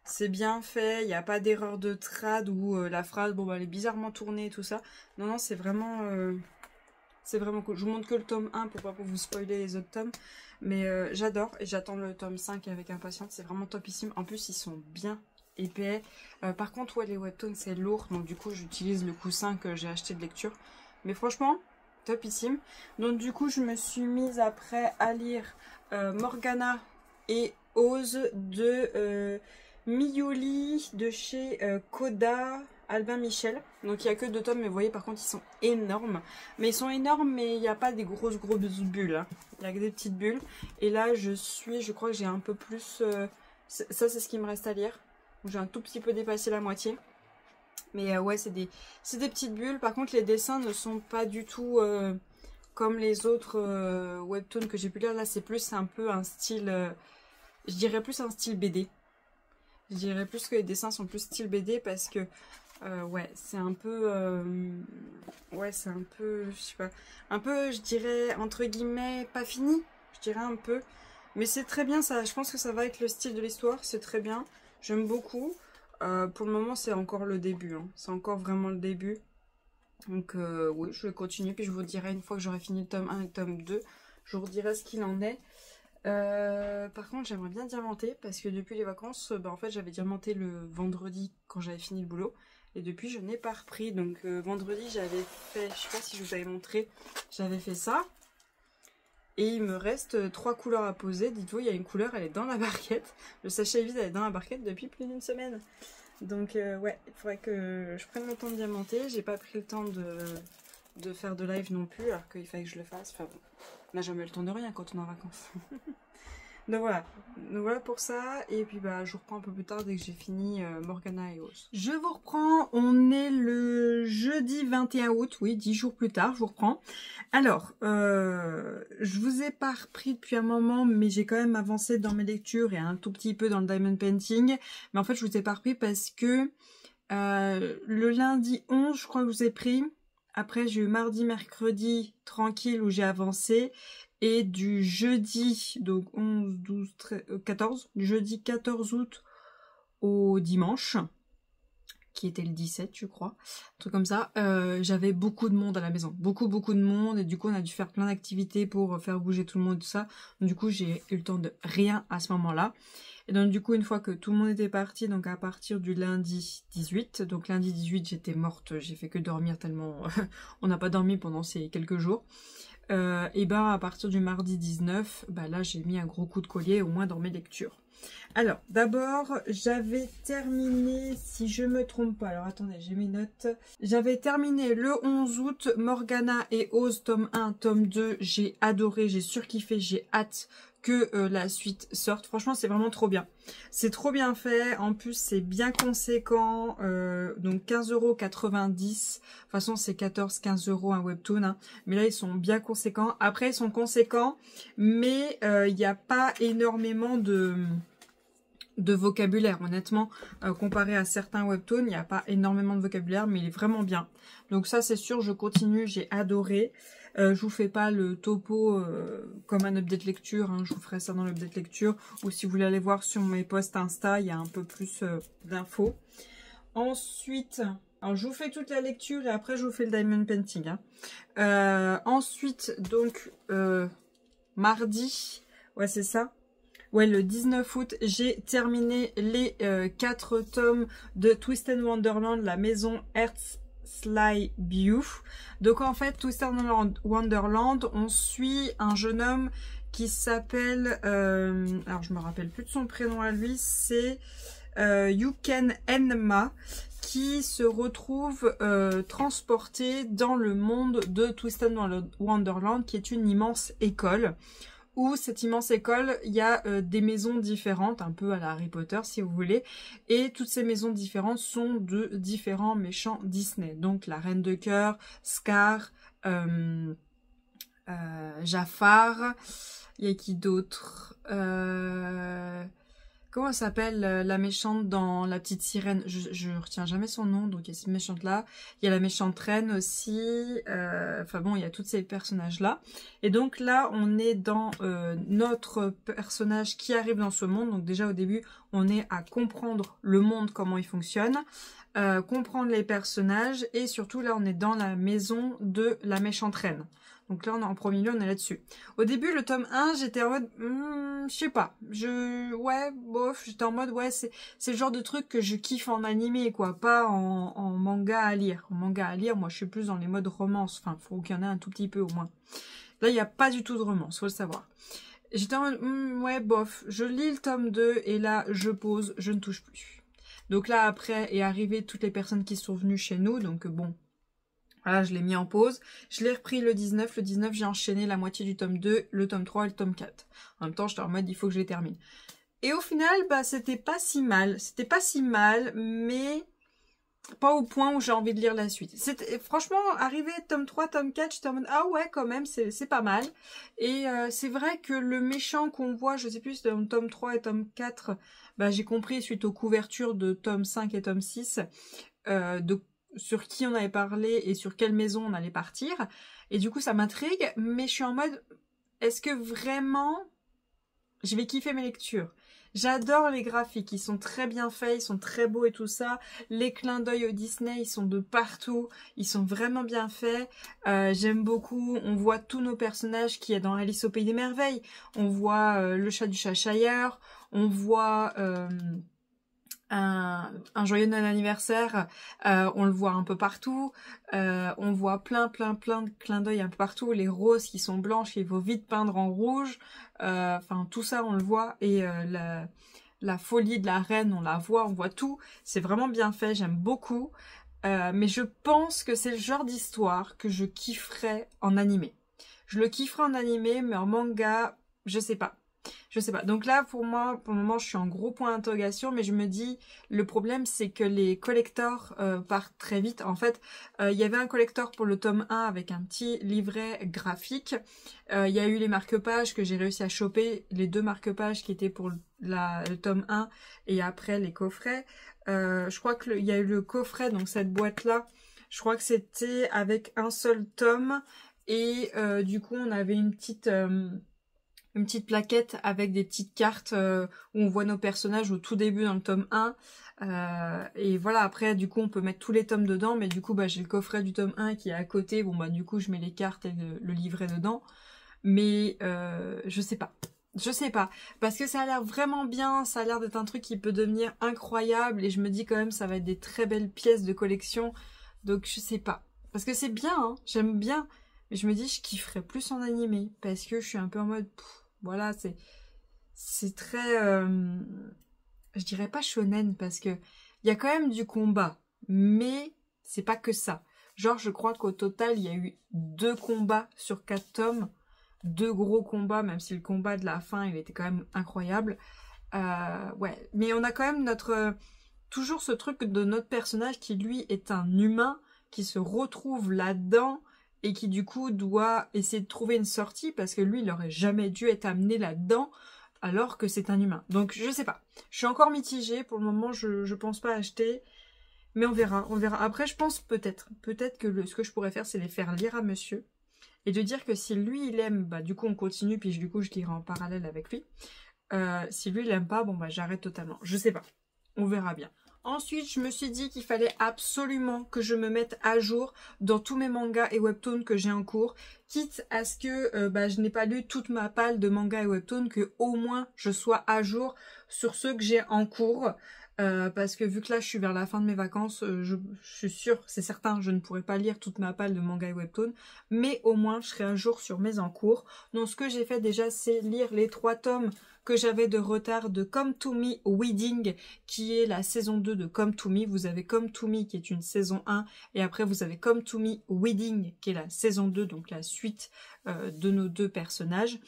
c'est bien fait, il n'y a pas d'erreur de trad où la phrase, bon bah elle est bizarrement tournée et tout ça. Non, non, c'est vraiment cool. Je vous montre que le tome 1 pour pas vous spoiler les autres tomes. Mais j'adore et j'attends le tome 5 avec impatience, c'est vraiment topissime. En plus, ils sont bien épais. Par contre, ouais, les webtoons, c'est lourd, donc du coup, j'utilise le coussin que j'ai acheté de lecture. Mais franchement, topissime. Donc du coup, je me suis mise après à lire Morgana et Ose de Miyuli de chez Coda, Albin Michel. Donc il n'y a que 2 tomes, mais vous voyez par contre ils sont énormes. Mais ils sont énormes, mais il n'y a pas des grosses bulles. Hein. Il y a que des petites bulles. Et là je crois que j'ai un peu plus... ça c'est ce qui me reste à lire. J'ai un tout petit peu dépassé la moitié. Mais ouais, c'est des petites bulles. Par contre les dessins ne sont pas du tout... comme les autres webtoons que j'ai pu lire. Là c'est plus un peu un style... je dirais plus un style BD. Je dirais plus que les dessins sont plus style BD parce que ouais, c'est un peu ouais, c'est un peu, je sais pas, un peu, je dirais entre guillemets pas fini, je dirais un peu, mais c'est très bien ça. Je pense que ça va avec le style de l'histoire, c'est très bien. J'aime beaucoup. Pour le moment, c'est encore le début, hein. C'est encore vraiment le début. Donc oui, je vais continuer puis je vous dirai une fois que j'aurai fini le tome 1 et le tome 2, je vous dirai ce qu'il en est. Par contre j'aimerais bien diamanter parce que depuis les vacances en fait j'avais diamanté le vendredi quand j'avais fini le boulot et depuis je n'ai pas repris. Donc vendredi j'avais fait, je sais pas si je vous avais montré, j'avais fait ça et il me reste 3 couleurs à poser. Dites-vous, il y a une couleur, elle est dans la barquette, le sachet vide, elle est dans la barquette depuis plus d'1 semaine. Donc ouais, il faudrait que je prenne le temps de diamanter. J'ai pas pris le temps de faire de live non plus alors qu'il fallait que je le fasse. Enfin bon, on n'a jamais le temps de rien quand on est en vacances. Donc voilà pour ça. Et puis bah je vous reprends un peu plus tard dès que j'ai fini Morgana et Ose. Je vous reprends, on est le jeudi 21 août, oui 10 jours plus tard, je vous reprends. Alors, je vous ai pas repris depuis un moment, mais j'ai quand même avancé dans mes lectures et un tout petit peu dans le diamond painting. Mais en fait je vous ai pas repris parce que le lundi 11 je crois que je vous ai pris. Après j'ai eu mardi, mercredi tranquille où j'ai avancé. Et du jeudi, donc 11, 12, 13, 14, du jeudi 14 août au dimanche, qui était le 17 je crois, un truc comme ça, j'avais beaucoup de monde à la maison, beaucoup de monde, et du coup on a dû faire plein d'activités pour faire bouger tout le monde et tout ça, donc du coup j'ai eu le temps de rien à ce moment-là. Et donc du coup une fois que tout le monde était parti, donc à partir du lundi 18, donc lundi 18 j'étais morte, j'ai fait que dormir tellement on n'a pas dormi pendant ces quelques jours. Et ben à partir du mardi 19, bah là j'ai mis un gros coup de collier au moins dans mes lectures. Alors d'abord j'avais terminé, si je me trompe pas, alors attendez j'ai mes notes, j'avais terminé le 11 août Morgana et Oz tome 1, tome 2, j'ai adoré, j'ai surkiffé, j'ai hâte que la suite sorte. Franchement c'est vraiment trop bien, c'est trop bien fait, en plus c'est bien conséquent, donc 15,90 €, de toute façon c'est 14-15 € un webtoon, hein. Mais là ils sont bien conséquents, après ils sont conséquents mais il n'y a pas énormément de vocabulaire, honnêtement, comparé à certains webtoons, il n'y a pas énormément de vocabulaire, mais il est vraiment bien. Donc ça c'est sûr, je continue, j'ai adoré. Je vous fais pas le topo comme un update lecture, hein, je vous ferai ça dans l'update lecture, ou si vous voulez aller voir sur mes posts Insta, il y a un peu plus d'infos. Ensuite, alors je vous fais toute la lecture et après je vous fais le diamond painting, hein. Ensuite, donc, mardi, ouais c'est ça. Ouais, le 19 août, j'ai terminé les 4 tomes de Twisted Wonderland, la maison Herzlibue. Donc en fait, Twisted Wonderland, on suit un jeune homme qui s'appelle, alors je me rappelle plus de son prénom à lui, c'est Yuken Enma, qui se retrouve transporté dans le monde de Twisted Wonderland, qui est une immense école. Où cette immense école, il y a des maisons différentes, un peu à la Harry Potter si vous voulez, et toutes ces maisons différentes sont de différents méchants Disney. Donc la Reine de Cœur, Scar, Jafar, il y a qui d'autre, comment elle s'appelle la méchante dans La Petite Sirène, je retiens jamais son nom, donc il y a cette méchante là, il y a la méchante reine aussi, enfin bon il y a tous ces personnages là, et donc là on est dans notre personnage qui arrive dans ce monde, donc déjà au début on est à comprendre le monde, comment il fonctionne, comprendre les personnages, et surtout là on est dans la maison de la méchante reine. Donc là, en premier lieu, on est là-dessus. Au début, le tome 1, j'étais en mode, je sais pas. Ouais, bof, j'étais en mode, ouais, c'est le genre de truc que je kiffe en animé, quoi. Pas en manga à lire. En manga à lire, moi, je suis plus dans les modes romance. Enfin, faut qu'il y en ait un tout petit peu, au moins. Là, il n'y a pas du tout de romance, faut le savoir. J'étais en mode, ouais, bof. Je lis le tome 2, et là, je pose, je ne touche plus. Donc là, après, est arrivé toutes les personnes qui sont venues chez nous, donc bon... Voilà, je l'ai mis en pause. Je l'ai repris le 19. Le 19, j'ai enchaîné la moitié du tome 2, le tome 3 et le tome 4. En même temps, j'étais en mode, il faut que je les termine. Et au final, bah, c'était pas si mal. C'était pas si mal, mais pas au point où j'ai envie de lire la suite. Franchement, arrivé tome 3, tome 4, j'étais en mode, ah ouais, quand même, c'est pas mal. Et c'est vrai que le méchant qu'on voit, je sais plus, c'est dans tome 3 et tome 4, bah, j'ai compris suite aux couvertures de tome 5 et tome 6, sur qui on avait parlé et sur quelle maison on allait partir. Et du coup, ça m'intrigue, mais je suis en mode, est-ce que vraiment je vais kiffer mes lectures? J'adore les graphiques, ils sont très bien faits, ils sont très beaux et tout ça. Les clins d'œil au Disney, ils sont de partout, ils sont vraiment bien faits. J'aime beaucoup, on voit tous nos personnages qui est dans Alice au Pays des Merveilles. On voit le chat du Cheshire, on voit... un joyeux Noël anniversaire, on le voit un peu partout, on voit plein de clins d'œil un peu partout, les roses qui sont blanches, il faut vite peindre en rouge, enfin tout ça on le voit, et la folie de la reine on la voit, on voit tout, c'est vraiment bien fait, j'aime beaucoup, mais je pense que c'est le genre d'histoire que je kifferais en animé. Je le kifferais en animé, mais en manga, je sais pas. Je sais pas. Donc là, pour moi, pour le moment, je suis en gros point d'interrogation, mais je me dis, le problème, c'est que les collectors partent très vite. En fait, il y avait un collector pour le tome 1 avec un petit livret graphique. Il y a eu les marque-pages que j'ai réussi à choper, les 2 marque-pages qui étaient pour le tome 1 et après les coffrets. Je crois qu'il y a eu le coffret, donc cette boîte-là, je crois que c'était avec un seul tome et du coup, on avait une petite plaquette avec des petites cartes où on voit nos personnages au tout début dans le tome 1. Et voilà, après, du coup, on peut mettre tous les tomes dedans. Mais du coup, bah, j'ai le coffret du tome 1 qui est à côté. Bon, bah, du coup, je mets les cartes et le livret dedans. Mais je sais pas. Je sais pas. Parce que ça a l'air vraiment bien. Ça a l'air d'être un truc qui peut devenir incroyable. Et je me dis quand même, ça va être des très belles pièces de collection. Donc, je sais pas. Parce que c'est bien, hein. J'aime bien. Mais je me dis, je kifferais plus en animé. Parce que je suis un peu en mode, voilà, c'est très, je dirais pas shonen parce que il y a quand même du combat. Mais c'est pas que ça. Genre, je crois qu'au total, il y a eu 2 combats sur 4 tomes. 2 gros combats, même si le combat de la fin, il était quand même incroyable. Ouais, mais on a quand même toujours ce truc de notre personnage qui, lui, est un humain, qui se retrouve là-dedans et qui, du coup, doit essayer de trouver une sortie parce que lui, il aurait jamais dû être amené là-dedans alors que c'est un humain. Donc, je sais pas. Je suis encore mitigée. Pour le moment, je pense pas acheter. Mais on verra, on verra. Après, je pense peut-être que ce que je pourrais faire, c'est les faire lire à monsieur. Et de dire que si lui, il aime, bah du coup, on continue, puis du coup, je lirai en parallèle avec lui. Si lui, il aime pas, bon, bah j'arrête totalement. Je sais pas. On verra bien. Ensuite, je me suis dit qu'il fallait absolument que je me mette à jour dans tous mes mangas et webtoons que j'ai en cours. Quitte à ce que bah, je n'ai pas lu toute ma palle de mangas et webtoons, que au moins je sois à jour sur ceux que j'ai en cours. Parce que vu que là je suis vers la fin de mes vacances, je suis sûre, c'est certain, je ne pourrai pas lire toute ma palle de manga et webtoon, mais au moins je serai à jour sur mes en cours. Donc ce que j'ai fait déjà, c'est lire les 3 tomes que j'avais de retard de Come to Me Wedding, qui est la saison 2 de Come to Me. Vous avez Come to Me qui est une saison 1, et après vous avez Come to Me Wedding qui est la saison 2, donc la suite de nos 2 personnages.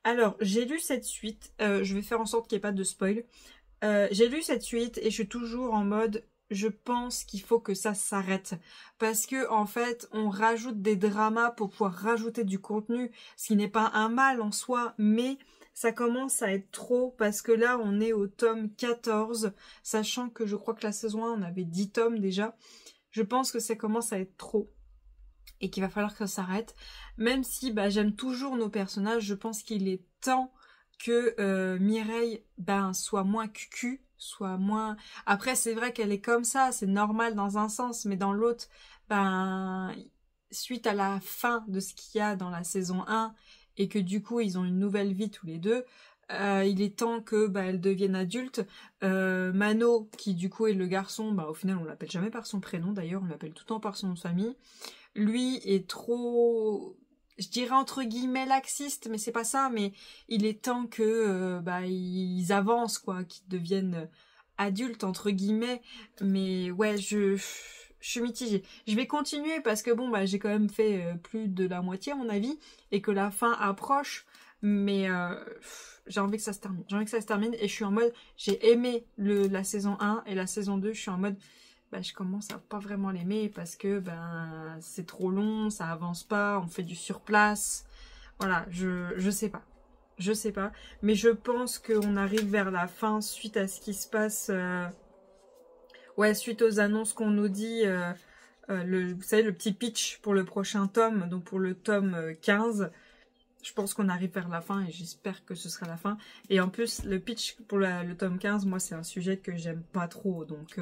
Alors j'ai lu cette suite, je vais faire en sorte qu'il n'y ait pas de spoil. J'ai lu cette suite et je suis toujours en mode je pense qu'il faut que ça s'arrête parce que en fait on rajoute des dramas pour pouvoir rajouter du contenu, ce qui n'est pas un mal en soi, mais ça commence à être trop parce que là on est au tome 14, sachant que je crois que la saison 1 on avait 10 tomes déjà. Je pense que ça commence à être trop et qu'il va falloir que ça s'arrête, même si bah, j'aime toujours nos personnages. Je pense qu'il est temps que Mireille ben, soit moins cucu, soit moins... Après, c'est vrai qu'elle est comme ça, c'est normal dans un sens, mais dans l'autre, ben, suite à la fin de ce qu'il y a dans la saison 1, et que du coup, ils ont une nouvelle vie tous les deux, il est temps que bah, elle devienne adulte. Mano, qui du coup est le garçon, bah, au final, on l'appelle jamais par son prénom, d'ailleurs, on l'appelle tout le temps par son nom de famille. Lui est trop... je dirais entre guillemets laxiste, mais c'est pas ça, mais il est temps que bah, ils avancent, quoi, qu'ils deviennent adultes, entre guillemets. Mais ouais, je suis mitigée. Je vais continuer parce que bon, bah, j'ai quand même fait plus de la moitié, à mon avis, et que la fin approche, mais j'ai envie que ça se termine. J'ai envie que ça se termine, et je suis en mode, j'ai aimé la saison 1 et la saison 2, je suis en mode... bah, je commence à pas vraiment l'aimer parce que ben c'est trop long, ça avance pas, on fait du surplace. Voilà, je sais pas. Je sais pas. Mais je pense qu'on arrive vers la fin suite à ce qui se passe. Ouais, suite aux annonces qu'on nous dit. Vous savez, le petit pitch pour le prochain tome, donc pour le tome 15. Je pense qu'on arrive vers la fin et j'espère que ce sera la fin. Et en plus, le pitch pour le tome 15, moi c'est un sujet que j'aime pas trop, donc...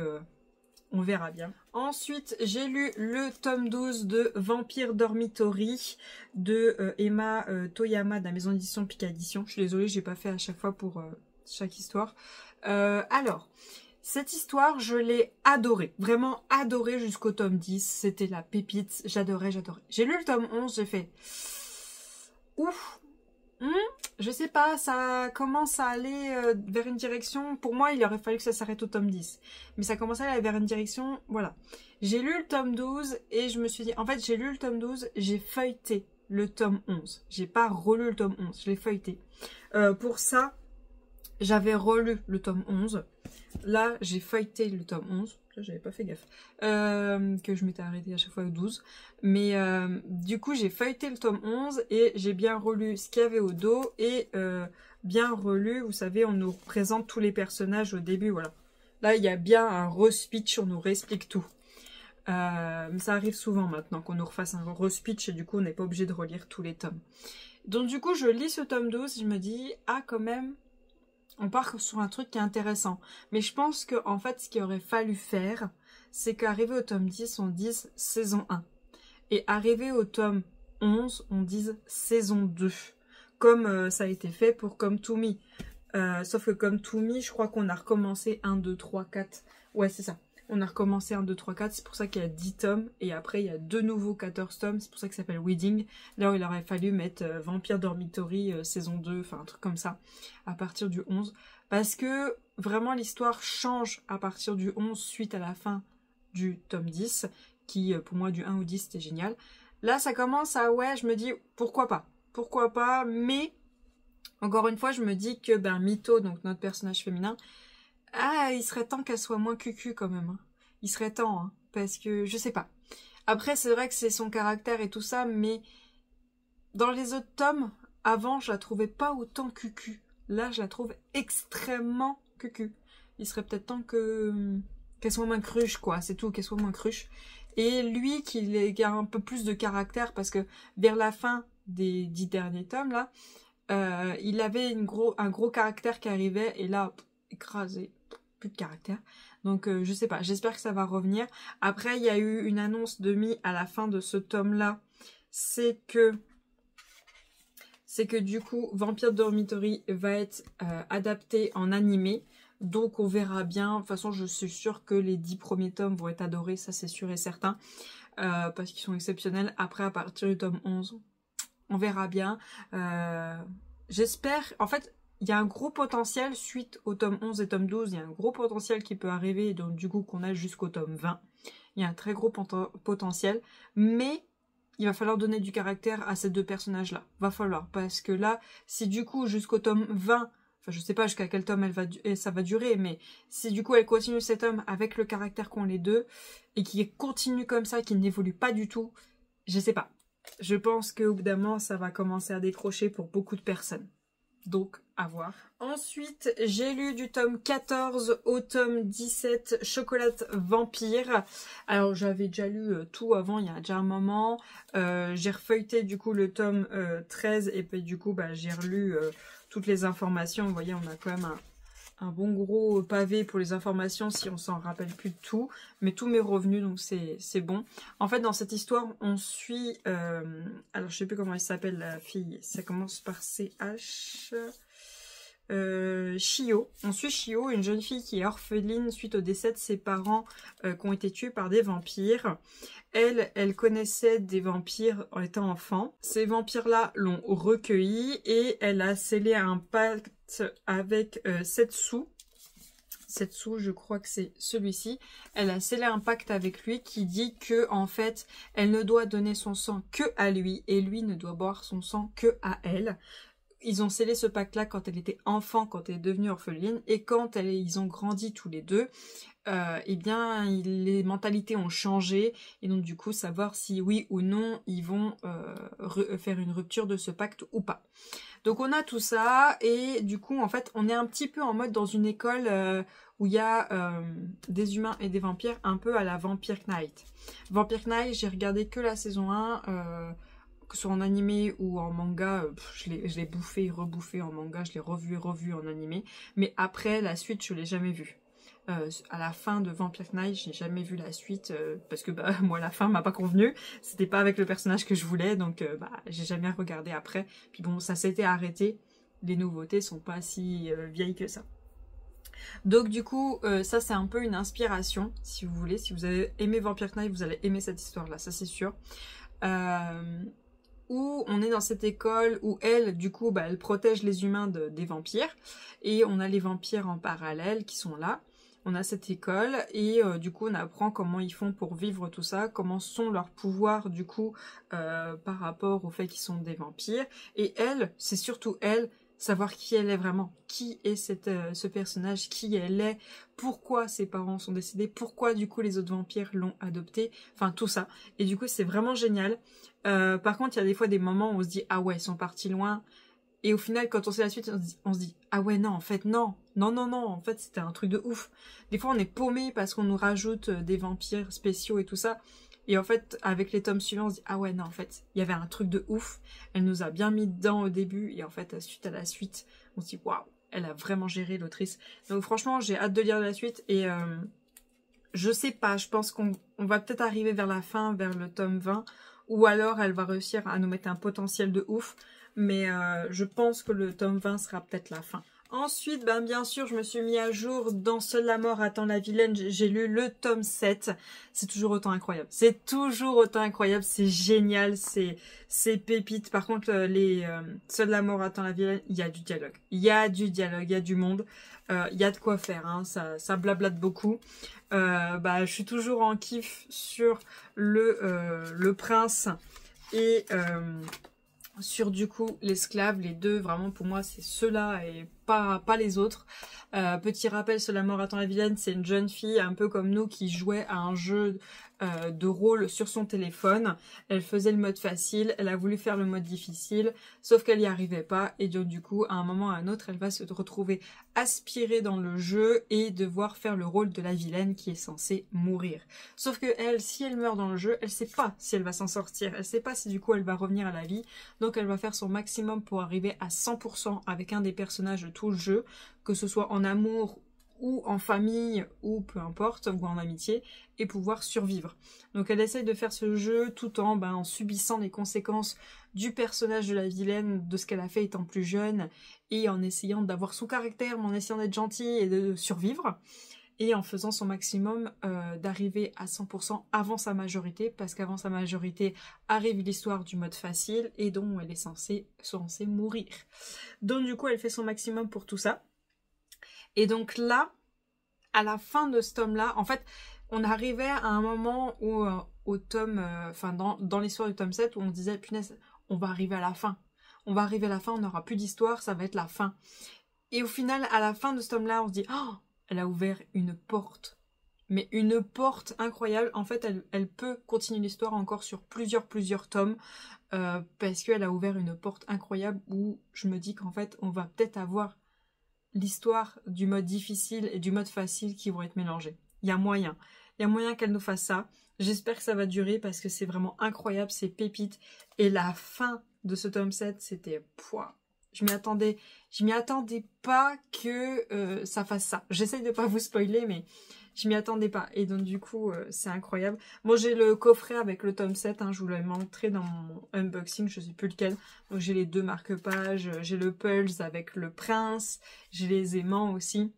on verra bien. Ensuite, j'ai lu le tome 12 de Vampire Dormitory de Emma Toyama de la maison d'édition Picadition. Je suis désolée, j'ai pas fait à chaque fois pour chaque histoire. Alors, cette histoire, je l'ai adorée. Vraiment adorée jusqu'au tome 10. C'était la pépite. J'adorais, j'adorais. J'ai lu le tome 11, j'ai fait... ouf. Je sais pas, ça commence à aller vers une direction. Pour moi, il aurait fallu que ça s'arrête au tome 10. Mais ça commence à aller vers une direction, voilà. J'ai lu le tome 12 et je me suis dit... en fait, j'ai lu le tome 12, j'ai feuilleté le tome 11. J'ai pas relu le tome 11, je l'ai feuilleté. Pour ça, j'avais relu le tome 11. Là, j'ai feuilleté le tome 11. J'avais pas fait gaffe. Que je m'étais arrêtée à chaque fois au 12. Mais du coup, j'ai feuilleté le tome 11 et j'ai bien relu ce qu'il y avait au dos. Et bien relu, vous savez, on nous présente tous les personnages au début, voilà. Là, il y a bien un re-speech, on nous réexplique tout. Ça arrive souvent maintenant qu'on nous refasse un re-speech et du coup, on n'est pas obligé de relire tous les tomes. Donc du coup, je lis ce tome 12 et je me dis, ah quand même... on part sur un truc qui est intéressant. Mais je pense que en fait, ce qu'il aurait fallu faire, c'est qu'arrivé au tome 10, on dise saison 1. Et arrivé au tome 11, on dise saison 2. Comme ça a été fait pour Come to Me. Sauf que Come to Me, je crois qu'on a recommencé 1, 2, 3, 4. Ouais, c'est ça. On a recommencé 1, 2, 3, 4, c'est pour ça qu'il y a 10 tomes. Et après, il y a 2 nouveaux 14 tomes, c'est pour ça que ça s'appelle Wedding. Là, il aurait fallu mettre Vampire Dormitory saison 2, enfin un truc comme ça, à partir du 11. Parce que vraiment, l'histoire change à partir du 11 suite à la fin du tome 10, qui pour moi du 1 au 10 c'était génial. Là, ça commence à, ouais, je me dis, pourquoi pas, mais encore une fois, je me dis que Mito, donc notre personnage féminin, il serait temps qu'elle soit moins cucu quand même. Hein. Il serait temps, hein, parce que je sais pas. Après, c'est vrai que c'est son caractère et tout ça, mais dans les autres tomes, avant, je la trouvais pas autant cucu. Là, je la trouve extrêmement cucu. Il serait peut-être temps qu'elle soit moins cruche, quoi. C'est tout, qu'elle soit moins cruche. Et lui, qu'il ait un peu plus de caractère, parce que vers la fin des 10 derniers tomes, là, il avait un gros caractère qui arrivait, et là, écrasé, plus de caractère. Donc, je sais pas, j'espère que ça va revenir. Après, il y a eu une annonce de Mi à la fin de ce tome-là. C'est que du coup, Vampire Dormitory va être adapté en animé. Donc, on verra bien. De toute façon, je suis sûre que les 10 premiers tomes vont être adorés. Ça, c'est sûr et certain. Parce qu'ils sont exceptionnels. Après, à partir du tome 11, on verra bien. J'espère... En fait, il y a un gros potentiel suite au tome 11 et tome 12. Il y a un gros potentiel qui peut arriver. Donc, du coup, qu'on a jusqu'au tome 20. Il y a un très gros potentiel. Mais... il va falloir donner du caractère à ces deux personnages-là. Va falloir. Parce que là, si du coup, jusqu'au tome 20, enfin, je sais pas jusqu'à quel tome ça va durer, mais si du coup, elle continue cet homme avec le caractère qu'ont les deux, et qui continue comme ça, qui n'évolue pas du tout, je sais pas. Je pense qu'au bout d'un moment, ça va commencer à décrocher pour beaucoup de personnes. Donc, à voir. Ensuite, j'ai lu du tome 14 au tome 17, Chocolat Vampire. Alors, j'avais déjà lu tout avant, il y a déjà un moment. J'ai refeuilleté du coup le tome 13 et puis du coup, j'ai relu toutes les informations. Vous voyez, on a quand même un bon gros pavé pour les informations si on s'en rappelle plus de tout. Mais tout m'est revenu, donc c'est bon. En fait, dans cette histoire, on suit... alors, je sais plus comment elle s'appelle, la fille. Ça commence par CH... Shio. On suit Shio, une jeune fille qui est orpheline suite au décès de ses parents qui ont été tués par des vampires. Elle connaissait des vampires en étant enfant. Ces vampires-là l'ont recueillie et elle a scellé un pacte avec Setsu. Setsu, je crois que c'est celui-ci. Elle a scellé un pacte avec lui qui dit que en fait, elle ne doit donner son sang que à lui et lui ne doit boire son sang que à elle. Ils ont scellé ce pacte-là quand elle était enfant, quand elle est devenue orpheline, et quand ils ont grandi tous les deux, eh bien, les mentalités ont changé, et donc du coup, savoir si oui ou non, ils vont faire une rupture de ce pacte ou pas. Donc on a tout ça, et du coup, en fait, on est un petit peu en mode dans une école où il y a des humains et des vampires, un peu à la Vampire Knight. Vampire Knight, j'ai regardé que la saison 1, que ce soit en animé ou en manga, je l'ai bouffé, rebouffé en manga, je l'ai revu en animé. Mais après, la suite, je l'ai jamais vue. À la fin de Vampire Knight, je n'ai jamais vu la suite parce que moi, la fin m'a pas convenu. C'était pas avec le personnage que je voulais, donc j'ai jamais regardé après. Puis bon, ça s'était arrêté. Les nouveautés sont pas si vieilles que ça. Donc du coup, ça c'est un peu une inspiration, si vous voulez. Si vous avez aimé Vampire Knight, vous allez aimer cette histoire-là, ça c'est sûr. Où on est dans cette école où elle, du coup, elle protège les humains des vampires. Et on a les vampires en parallèle qui sont là. On a cette école et du coup, on apprend comment ils font pour vivre tout ça, comment sont leurs pouvoirs, du coup, par rapport au fait qu'ils sont des vampires. Et elle, c'est surtout elle, savoir qui elle est vraiment, qui est ce personnage, qui elle est, pourquoi ses parents sont décédés, pourquoi du coup les autres vampires l'ont adoptée, enfin tout ça. Et du coup c'est vraiment génial. Par contre il y a des fois des moments où on se dit ah ouais ils sont partis loin, et au final quand on sait la suite on se dit ah ouais non en fait non, en fait c'était un truc de ouf. Des fois on est paumé parce qu'on nous rajoute des vampires spéciaux et tout ça. Et en fait, avec les tomes suivants, on se dit « Ah ouais, non, en fait, il y avait un truc de ouf. Elle nous a bien mis dedans au début. Et en fait, suite à la suite, on se dit « Waouh, elle a vraiment géré l'autrice. » Donc franchement, j'ai hâte de lire la suite. Et je sais pas, je pense qu'on va peut-être arriver vers la fin, vers le tome 20. Ou alors, elle va réussir à nous mettre un potentiel de ouf. Mais je pense que le tome 20 sera peut-être la fin. Ensuite, ben, bien sûr, je me suis mis à jour dans Seule la mort attend la vilaine. J'ai lu le tome 7. C'est toujours autant incroyable. C'est toujours autant incroyable. C'est génial. C'est pépite. Par contre, Seule la mort attend la vilaine, il y a du dialogue. Il y a du dialogue, il y a du monde. Il y a de quoi faire. Hein. Ça blablate beaucoup. Bah, je suis toujours en kiff sur le prince et... sur du coup l'esclave, les deux vraiment pour moi c'est ceux-là et pas les autres. Petit rappel, Seule la mort attend la vilaine, c'est une jeune fille un peu comme nous qui jouait à un jeu de rôle sur son téléphone. Elle faisait le mode facile, elle a voulu faire le mode difficile, sauf qu'elle n'y arrivait pas et donc du coup à un moment ou à un autre elle va se retrouver aspirée dans le jeu et devoir faire le rôle de la vilaine qui est censée mourir. Sauf que elle, si elle meurt dans le jeu, elle sait pas si elle va s'en sortir, elle sait pas si du coup elle va revenir à la vie, donc elle va faire son maximum pour arriver à 100% avec un des personnages de tout le jeu, que ce soit en amour ou en famille ou peu importe, ou en amitié, et pouvoir survivre. Donc elle essaye de faire ce jeu tout en subissant les conséquences du personnage de la vilaine, de ce qu'elle a fait étant plus jeune, et en essayant d'avoir son caractère, mais en essayant d'être gentille et de survivre, et en faisant son maximum d'arriver à 100% avant sa majorité, parce qu'avant sa majorité arrive l'histoire du mode facile, et dont elle est censée mourir. Donc du coup elle fait son maximum pour tout ça. Et donc là, à la fin de ce tome-là, en fait, on arrivait à un moment où, au tome, dans l'histoire du tome 7, où on se disait, punaise, on va arriver à la fin. On va arriver à la fin, on n'aura plus d'histoire, ça va être la fin. Et au final, à la fin de ce tome-là, on se dit, oh, elle a ouvert une porte. Mais une porte incroyable. En fait, elle peut continuer l'histoire encore sur plusieurs tomes, parce qu'elle a ouvert une porte incroyable où je me dis qu'en fait, on va peut-être avoir l'histoire du mode difficile et du mode facile qui vont être mélangés. Il y a moyen qu'elle nous fasse ça. J'espère que ça va durer parce que c'est vraiment incroyable, c'est pépite. Et la fin de ce tome 7, c'était... Je m'y attendais pas que ça fasse ça. J'essaye de pas vous spoiler, mais je m'y attendais pas. Et donc du coup, c'est incroyable. Moi, j'ai le coffret avec le tome 7, hein, je vous l'avais montré dans mon unboxing, je sais plus lequel. Donc j'ai les deux marque-pages, j'ai le Pulse avec le prince, j'ai les aimants aussi.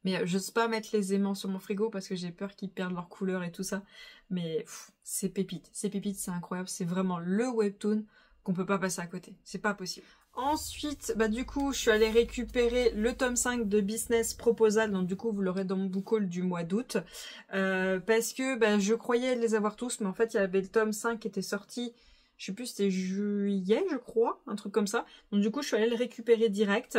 Mais j'ose pas mettre les aimants sur mon frigo parce que j'ai peur qu'ils perdent leur couleur et tout ça. Mais c'est pépite, c'est incroyable. C'est vraiment le webtoon qu'on peut pas passer à côté. C'est pas possible. Ensuite, bah du coup, je suis allée récupérer le tome 5 de Business Proposal. Donc du coup, vous l'aurez dans mon book haul du mois d'août. Parce que bah, je croyais les avoir tous, mais en fait, il y avait le tome 5 qui était sorti... Je sais plus, c'était juillet, je crois, un truc comme ça. Donc du coup, je suis allée le récupérer direct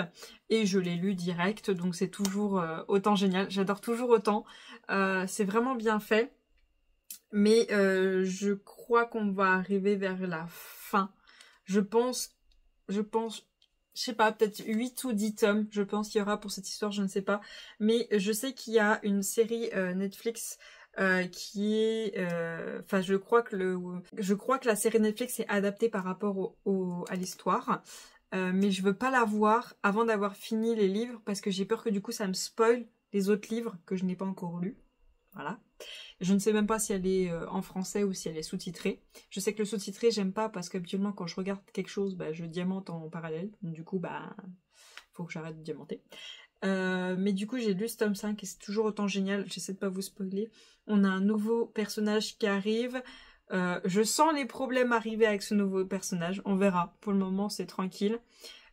et je l'ai lu direct. Donc c'est toujours autant génial. J'adore toujours autant. C'est vraiment bien fait. Mais je crois qu'on va arriver vers la fin. Je pense, je sais pas, peut-être 8 ou 10 tomes. Je pense qu'il y aura pour cette histoire, je ne sais pas. Mais je sais qu'il y a une série Netflix... qui est... je crois que la série Netflix est adaptée par rapport à l'histoire. Mais je veux pas la voir avant d'avoir fini les livres parce que j'ai peur que du coup ça me spoil les autres livres que je n'ai pas encore lus. Voilà. Je ne sais même pas si elle est en français ou si elle est sous-titrée. Je sais que le sous-titré, j'aime pas parce qu'habituellement quand je regarde quelque chose, bah, je diamante en parallèle. Donc, du coup, bah, faut que j'arrête de diamanter. Mais du coup, j'ai lu ce tome 5 et c'est toujours autant génial. J'essaie de pas vous spoiler. On a un nouveau personnage qui arrive. Je sens les problèmes arriver avec ce nouveau personnage. On verra. Pour le moment, c'est tranquille.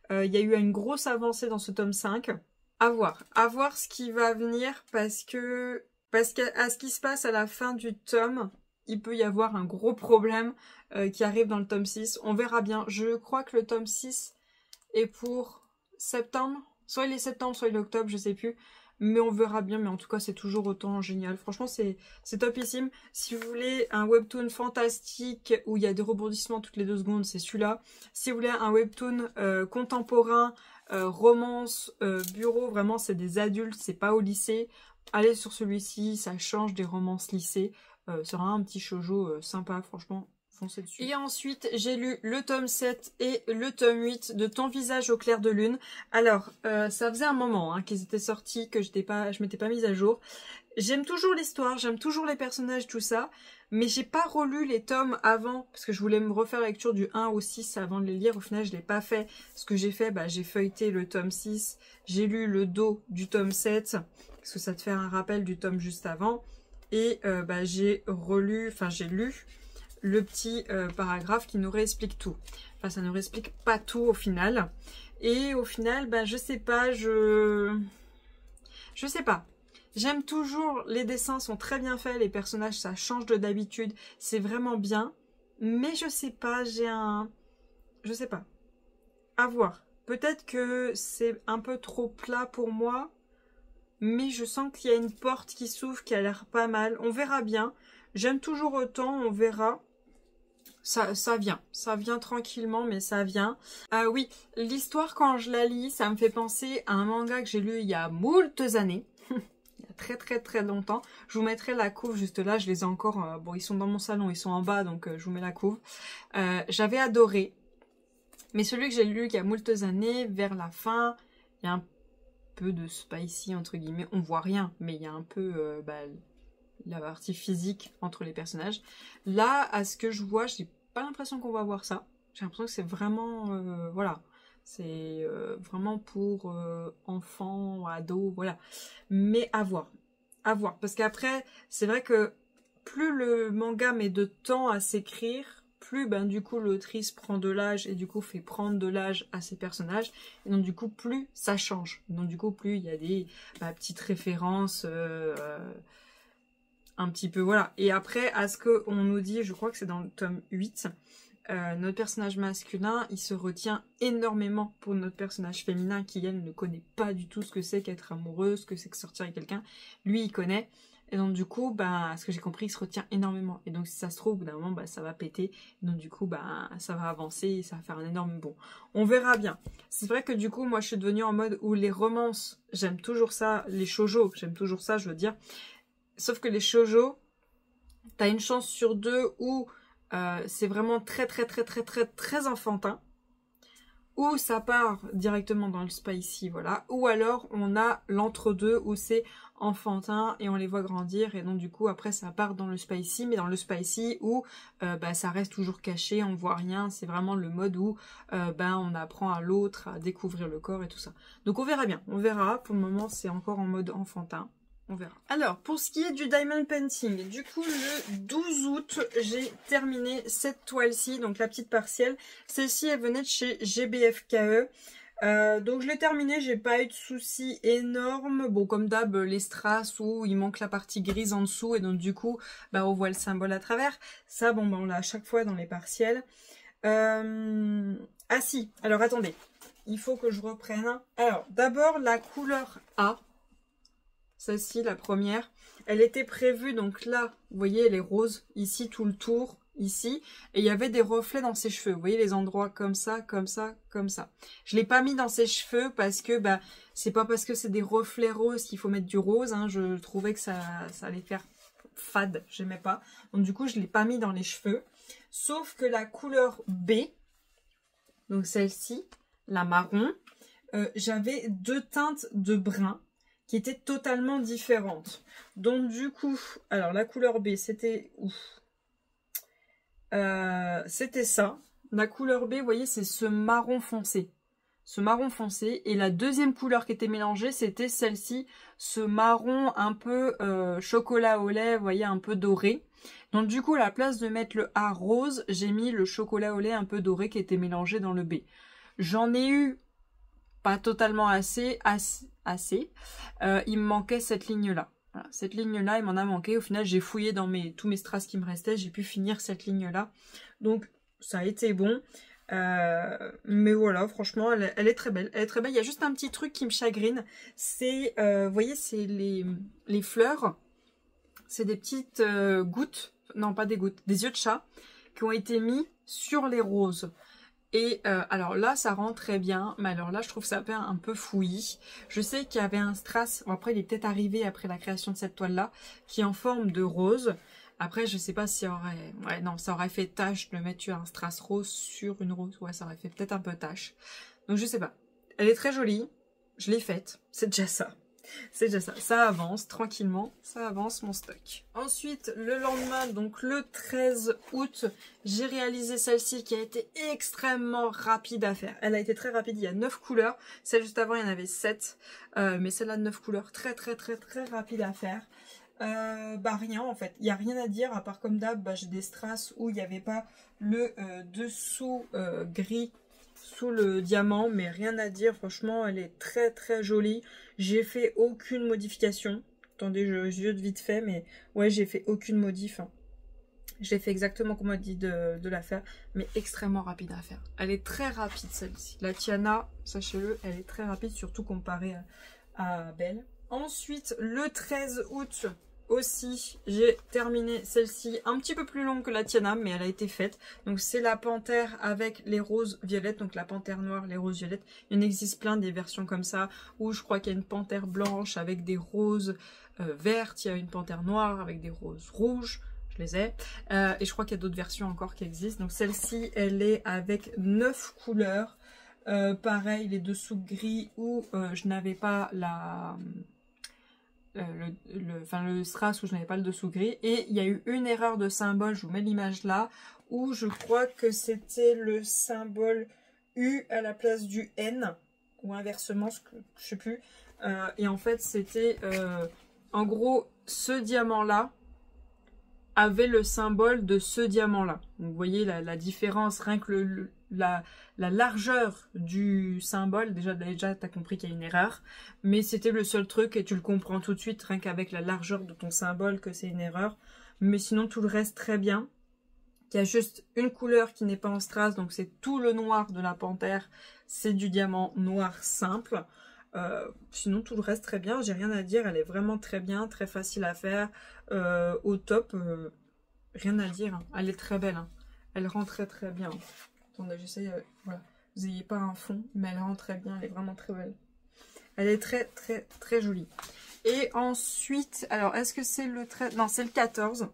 Il y a eu une grosse avancée dans ce tome 5. À voir ce qui va venir parce qu'à ce qui se passe à la fin du tome, il peut y avoir un gros problème qui arrive dans le tome 6. On verra bien. Je crois que le tome 6 est pour septembre. Soit il est septembre, soit il est octobre, je sais plus. Mais on verra bien, mais en tout cas, c'est toujours autant génial. Franchement, c'est topissime. Si vous voulez un webtoon fantastique où il y a des rebondissements toutes les 2 secondes, c'est celui-là. Si vous voulez un webtoon contemporain, romance, bureau, vraiment, c'est des adultes, c'est pas au lycée. Allez sur celui-ci, ça change des romances lycée. C'est vraiment un petit shoujo sympa, franchement, foncer dessus. Et ensuite, j'ai lu le tome 7 et le tome 8 de Ton visage au clair de lune. Alors, ça faisait un moment qu'ils étaient sortis, que je m'étais pas mise à jour. J'aime toujours l'histoire, j'aime toujours les personnages, tout ça. Mais j'ai pas relu les tomes avant, parce que je voulais me refaire la lecture du 1 au 6 avant de les lire. Au final, je l'ai pas fait. Ce que j'ai fait, j'ai feuilleté le tome 6. J'ai lu le dos du tome 7, parce que ça te fait un rappel du tome juste avant. Et j'ai lu le petit paragraphe qui nous réexplique tout. Enfin, ça ne réexplique pas tout au final. Et au final, je sais pas, je sais pas. J'aime toujours, les dessins sont très bien faits, les personnages ça change de d'habitude, c'est vraiment bien. Mais je sais pas, je sais pas. À voir. Peut-être que c'est un peu trop plat pour moi. Mais je sens qu'il y a une porte qui s'ouvre qui a l'air pas mal. On verra bien. J'aime toujours autant, on verra. Ça vient tranquillement, mais ça vient. Ah oui, l'histoire quand je la lis, ça me fait penser à un manga que j'ai lu il y a moultes années. Très longtemps. Je vous mettrai la couve juste là, je les ai encore, bon ils sont dans mon salon, ils sont en bas donc je vous mets la couve. J'avais adoré, mais celui que j'ai lu il y a moultes années, vers la fin, il y a un peu de spicy entre guillemets, on voit rien, mais il y a un peu la partie physique entre les personnages. Là, à ce que je vois, j'ai pas l'impression qu'on va voir ça. J'ai l'impression que c'est vraiment, voilà. C'est vraiment pour enfants, ados, voilà. Mais à voir. À voir. Parce qu'après, c'est vrai que plus le manga met de temps à s'écrire, plus du coup l'autrice prend de l'âge et du coup fait prendre de l'âge à ses personnages. Et donc du coup, plus ça change. Donc du coup, plus il y a des petites références un petit peu, voilà. Et après, à ce qu'on nous dit, je crois que c'est dans le tome 8... notre personnage masculin, il se retient énormément pour notre personnage féminin qui, elle, ne connaît pas du tout ce que c'est qu'être amoureuse, ce que c'est que sortir avec quelqu'un. Lui, il connaît. Et donc, du coup, à ce que j'ai compris, il se retient énormément. Et donc, si ça se trouve, au bout d'un moment, ça va péter. Et donc, du coup, ça va avancer et ça va faire un énorme bond. On verra bien. C'est vrai que, du coup, moi, je suis devenue en mode où les romances, j'aime toujours ça. Les shoujo, j'aime toujours ça, je veux dire. Sauf que les shoujo, t'as une chance sur deux où... c'est vraiment très enfantin, ou ça part directement dans le spicy, voilà, ou alors on a l'entre-deux où c'est enfantin et on les voit grandir et donc du coup après ça part dans le spicy, mais dans le spicy où ça reste toujours caché, on voit rien, c'est vraiment le mode où on apprend à l'autre à découvrir le corps et tout ça. Donc on verra bien, on verra, pour le moment c'est encore en mode enfantin. On verra. Alors, pour ce qui est du Diamond Painting, du coup, le 12 août, j'ai terminé cette toile-ci, donc la petite partielle. Celle-ci, elle venait de chez GBFKE. Donc, je l'ai terminée, j'ai pas eu de soucis énormes. Bon, comme d'hab, les strass où il manque la partie grise en dessous, et donc, du coup, on voit le symbole à travers. Ça, bon, on l'a à chaque fois dans les partiels. Ah si, alors attendez, il faut que je reprenne. Alors, d'abord, la couleur A. Celle-ci, la première, elle était prévue, donc là, vous voyez, elle est rose, ici, tout le tour, ici, et il y avait des reflets dans ses cheveux, vous voyez les endroits comme ça, comme ça, comme ça. Je ne l'ai pas mis dans ses cheveux parce que, c'est pas parce que c'est des reflets roses qu'il faut mettre du rose, je trouvais que ça allait faire fade, j'aimais pas, donc du coup, je ne l'ai pas mis dans les cheveux, sauf que la couleur B, donc celle-ci, la marron, j'avais deux teintes de brun, qui étaient totalement différentes. Donc du coup, alors la couleur B, c'était où c'était ça. La couleur B, vous voyez, c'est ce marron foncé. Ce marron foncé. Et la deuxième couleur qui était mélangée, c'était celle-ci. Ce marron un peu chocolat au lait, vous voyez, un peu doré. Donc du coup, à la place de mettre le A rose, j'ai mis le chocolat au lait un peu doré qui était mélangé dans le B. J'en ai eu pas totalement assez. Il me manquait cette ligne-là. Voilà, cette ligne-là, il m'en a manqué. Au final, j'ai fouillé dans tous mes strass qui me restaient. J'ai pu finir cette ligne-là. Donc, ça a été bon. Mais voilà, franchement, elle est très belle. Elle est très belle. Il y a juste un petit truc qui me chagrine. C'est, vous voyez, c'est les fleurs. C'est des petites gouttes. Non, pas des gouttes. Des yeux de chat qui ont été mis sur les roses. Et alors là, ça rend très bien, mais alors là, je trouve ça fait un peu fouillis. Je sais qu'il y avait un strass, bon, après il est peut-être arrivé après la création de cette toile-là, qui est en forme de rose. Après, je sais pas si ça aurait... Ouais, non, ça aurait fait tache de mettre un strass rose sur une rose. Ouais, ça aurait fait peut-être un peu tache. Donc, je sais pas. Elle est très jolie. Je l'ai faite. C'est déjà ça. C'est déjà ça. Ça avance tranquillement. Ça avance mon stock. Ensuite, le lendemain, donc le 13 août, j'ai réalisé celle-ci qui a été extrêmement rapide à faire. Elle a été très rapide. Il y a 9 couleurs. Celle juste avant, il y en avait 7. Mais celle-là, 9 couleurs. Très rapide à faire. Bah rien en fait, il n'y a rien à dire à part comme d'hab, bah, j'ai des strass où il n'y avait pas le dessous gris sous le diamant, mais rien à dire, franchement elle est très jolie. J'ai fait aucune modification, attendez je jette vite fait, mais ouais j'ai fait aucune modif, hein. J'ai fait exactement comme on m'a dit de la faire, mais extrêmement rapide à faire. Elle est très rapide celle-ci, la Tiana, sachez-le, elle est très rapide, surtout comparée à Belle. Ensuite, le 13 août aussi, j'ai terminé celle-ci, un petit peu plus longue que la Tiana, mais elle a été faite. Donc c'est la panthère avec les roses violettes, donc la panthère noire, les roses violettes. Il y en existe plein des versions comme ça, où je crois qu'il y a une panthère blanche avec des roses vertes, il y a une panthère noire avec des roses rouges. Je les ai. Et je crois qu'il y a d'autres versions encore qui existent. Donc celle-ci, elle est avec 9 couleurs. Pareil, les dessous gris où je n'avais pas le strass où je n'avais pas le dessous gris. Et il y a eu une erreur de symbole, je vous mets l'image là, où je crois que c'était le symbole U à la place du N, ou inversement, je sais plus. Et en fait, c'était en gros ce diamant-là avait le symbole de ce diamant-là. Vous voyez la différence, rien que la largeur du symbole, déjà tu as compris qu'il y a une erreur, mais c'était le seul truc et tu le comprends tout de suite, rien qu'avec la largeur de ton symbole que c'est une erreur. Mais sinon tout le reste très bien. Il y a juste une couleur qui n'est pas en strass, donc c'est tout le noir de la panthère, c'est du diamant noir simple. Sinon tout le reste très bien, j'ai rien à dire, elle est vraiment très bien, très facile à faire, au top, rien à dire, hein. Elle est très belle, hein. Elle rend très bien. Attendez, j'essaye, voilà, vous n'ayez pas un fond, mais elle rend très bien, elle est vraiment très belle. Elle est très jolie. Et ensuite, alors est-ce que c'est le 13, non c'est le 14.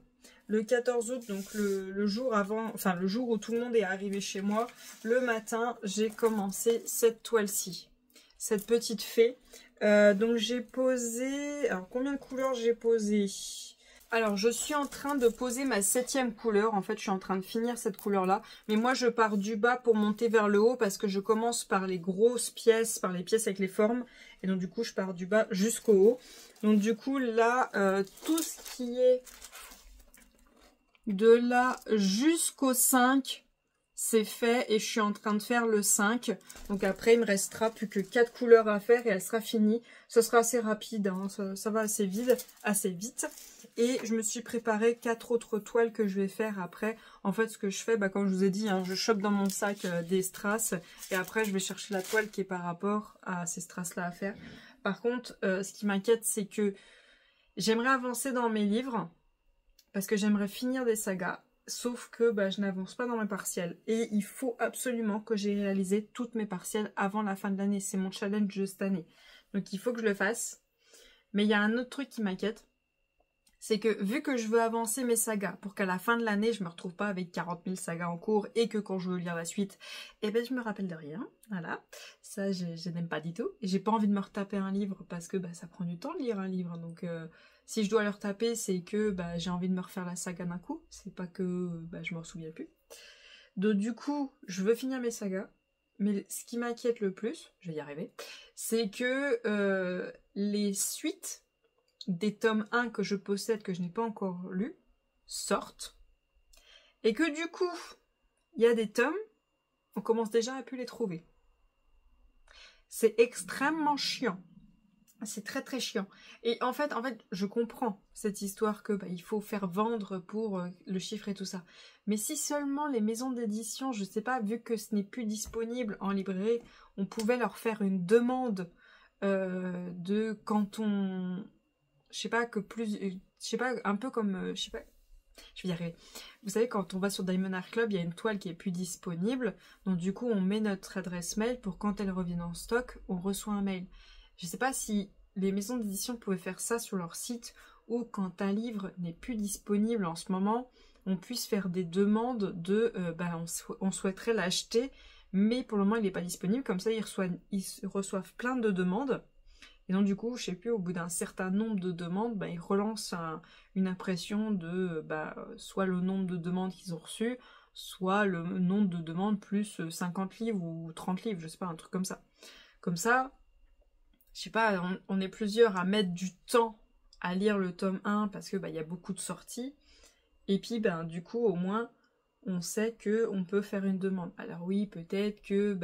Le 14 août, donc le jour avant, enfin le jour où tout le monde est arrivé chez moi, le matin, j'ai commencé cette toile-ci. Cette petite fée. Donc j'ai posé... Alors combien de couleurs j'ai posé? Alors je suis en train de poser ma 7e couleur. En fait je suis en train de finir cette couleur là. Mais moi je pars du bas pour monter vers le haut. Parce que je commence par les grosses pièces. Par les pièces avec les formes. Et donc du coup je pars du bas jusqu'au haut. Donc du coup là tout ce qui est de là jusqu'au 5... c'est fait et je suis en train de faire le 5. Donc après, il me restera plus que 4 couleurs à faire et elle sera finie. Ce sera assez rapide, hein, ça va assez vite. Et je me suis préparé 4 autres toiles que je vais faire après. En fait, ce que je fais, bah, comme je vous ai dit, hein, je chope dans mon sac des strass. Et après, je vais chercher la toile qui est par rapport à ces strass-là à faire. Par contre, ce qui m'inquiète, c'est que j'aimerais avancer dans mes livres. Parce que j'aimerais finir des sagas. Sauf que bah, je n'avance pas dans mes partiels. Et il faut absolument que j'ai réalisé toutes mes partiels avant la fin de l'année. C'est mon challenge de cette année. Donc il faut que je le fasse. Mais il y a un autre truc qui m'inquiète. C'est que vu que je veux avancer mes sagas pour qu'à la fin de l'année, je ne me retrouve pas avec 40 000 sagas en cours et que quand je veux lire la suite, eh ben, je me rappelle de rien. Voilà. Ça, je n'aime pas du tout. Et j'ai pas envie de me retaper un livre parce que bah, ça prend du temps de lire un livre. Donc... si je dois le retaper, c'est que bah, j'ai envie de me refaire la saga d'un coup. C'est pas que bah, je m'en souviens plus. Donc du coup, je veux finir mes sagas. Mais ce qui m'inquiète le plus, je vais y arriver, c'est que les suites des tomes 1 que je possède, que je n'ai pas encore lus, sortent. Et que du coup, il y a des tomes, on commence déjà à plus les trouver. C'est extrêmement chiant. C'est très chiant. Et en fait, je comprends cette histoire que bah, il faut faire vendre pour le chiffre et tout ça. Mais si seulement les maisons d'édition, je sais pas, vu que ce n'est plus disponible en librairie, on pouvait leur faire une demande de quand on... Je sais pas, que plus... je sais pas, un peu comme... je sais pas... Je vais y arriver. Vous savez, quand on va sur Diamond Art Club, il y a une toile qui est plus disponible. Donc du coup, on met notre adresse mail pour quand elle revient en stock, on reçoit un mail. Je ne sais pas si les maisons d'édition pouvaient faire ça sur leur site ou quand un livre n'est plus disponible en ce moment, on puisse faire des demandes de on souhaiterait l'acheter, mais pour le moment il n'est pas disponible, comme ça ils reçoivent plein de demandes. Et donc du coup, je sais plus, au bout d'un certain nombre de demandes, ils relancent une impression de soit le nombre de demandes qu'ils ont reçues, soit le nombre de demandes plus 50 livres ou 30 livres, je sais pas, un truc comme ça. Comme ça, je sais pas, on est plusieurs à mettre du temps à lire le tome 1 parce que y a beaucoup de sorties. Et puis du coup, au moins, on sait qu'on peut faire une demande. Alors oui, peut-être que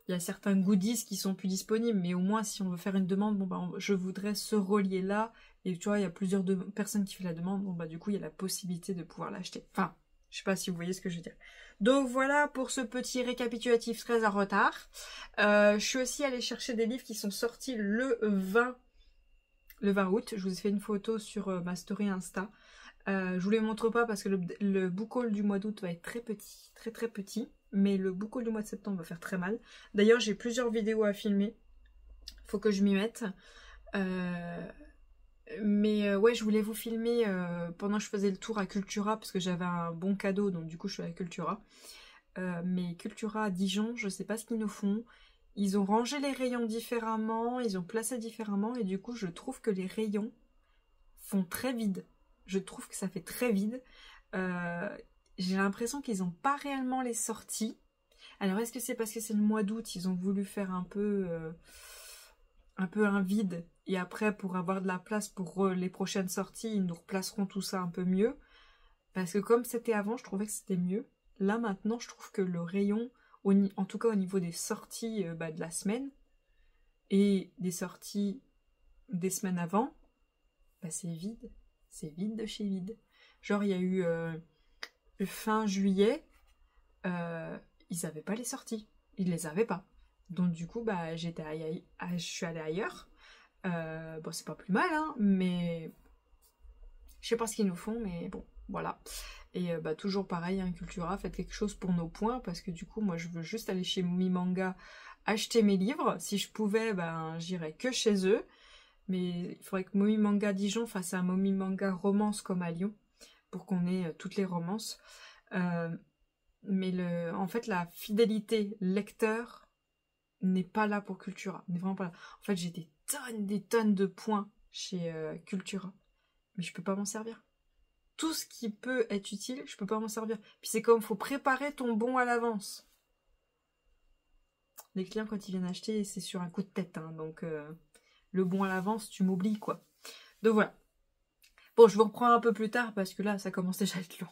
il y a certains goodies qui sont plus disponibles, mais au moins si on veut faire une demande, je voudrais ce relier là, et tu vois, il y a plusieurs personnes qui font la demande, du coup il y a la possibilité de pouvoir l'acheter. Enfin, je sais pas si vous voyez ce que je veux dire. Donc voilà pour ce petit récapitulatif très en retard. Je suis aussi allée chercher des livres qui sont sortis le 20 août. Je vous ai fait une photo sur ma story Insta. Je vous les montre pas parce que le book haul du mois d'août va être très petit, très très petit. Mais le book haul du mois de septembre va faire très mal. D'ailleurs, j'ai plusieurs vidéos à filmer. Faut que je m'y mette. Ouais, je voulais vous filmer pendant que je faisais le tour à Cultura parce que j'avais un bon cadeau, donc du coup je suis à Cultura. Mais Cultura à Dijon, je sais pas ce qu'ils nous font. Ils ont rangé les rayons différemment, ils ont placé différemment, et du coup je trouve que les rayons font très vide. Je trouve que ça fait très vide. J'ai l'impression qu'ils n'ont pas réellement les sorties. Alors est-ce que c'est parce que c'est le mois d'août, ils ont voulu faire un peu un vide, et après pour avoir de la place pour les prochaines sorties, ils nous replaceront tout ça un peu mieux. Parce que comme c'était avant, je trouvais que c'était mieux. Là maintenant, je trouve que le rayon, en tout cas au niveau des sorties de la semaine, et des sorties des semaines avant, c'est vide. C'est vide de chez vide. Genre il y a eu fin juillet, ils n'avaient pas les sorties. Ils les avaient pas. Donc du coup, je suis allée ailleurs. C'est pas plus mal, hein, mais je sais pas ce qu'ils nous font, mais bon, voilà. Et toujours pareil, hein, Cultura, faites quelque chose pour nos points, parce que du coup, moi, je veux juste aller chez Momi Manga acheter mes livres. Si je pouvais, j'irais que chez eux. Mais il faudrait que Momi Manga Dijon fasse un Momi Manga romance comme à Lyon, pour qu'on ait toutes les romances. Mais en fait, la fidélité lecteur n'est pas là pour Cultura. N'est vraiment pas là. En fait, j'ai des tonnes de points chez Cultura. Mais je peux pas m'en servir. Tout ce qui peut être utile, je peux pas m'en servir. Puis c'est comme, faut préparer ton bon à l'avance. Les clients, quand ils viennent acheter, c'est sur un coup de tête. Hein, donc, le bon à l'avance, tu m'oublies, quoi. Donc voilà. Bon, je vous reprends un peu plus tard, parce que là, ça commence déjà à être long.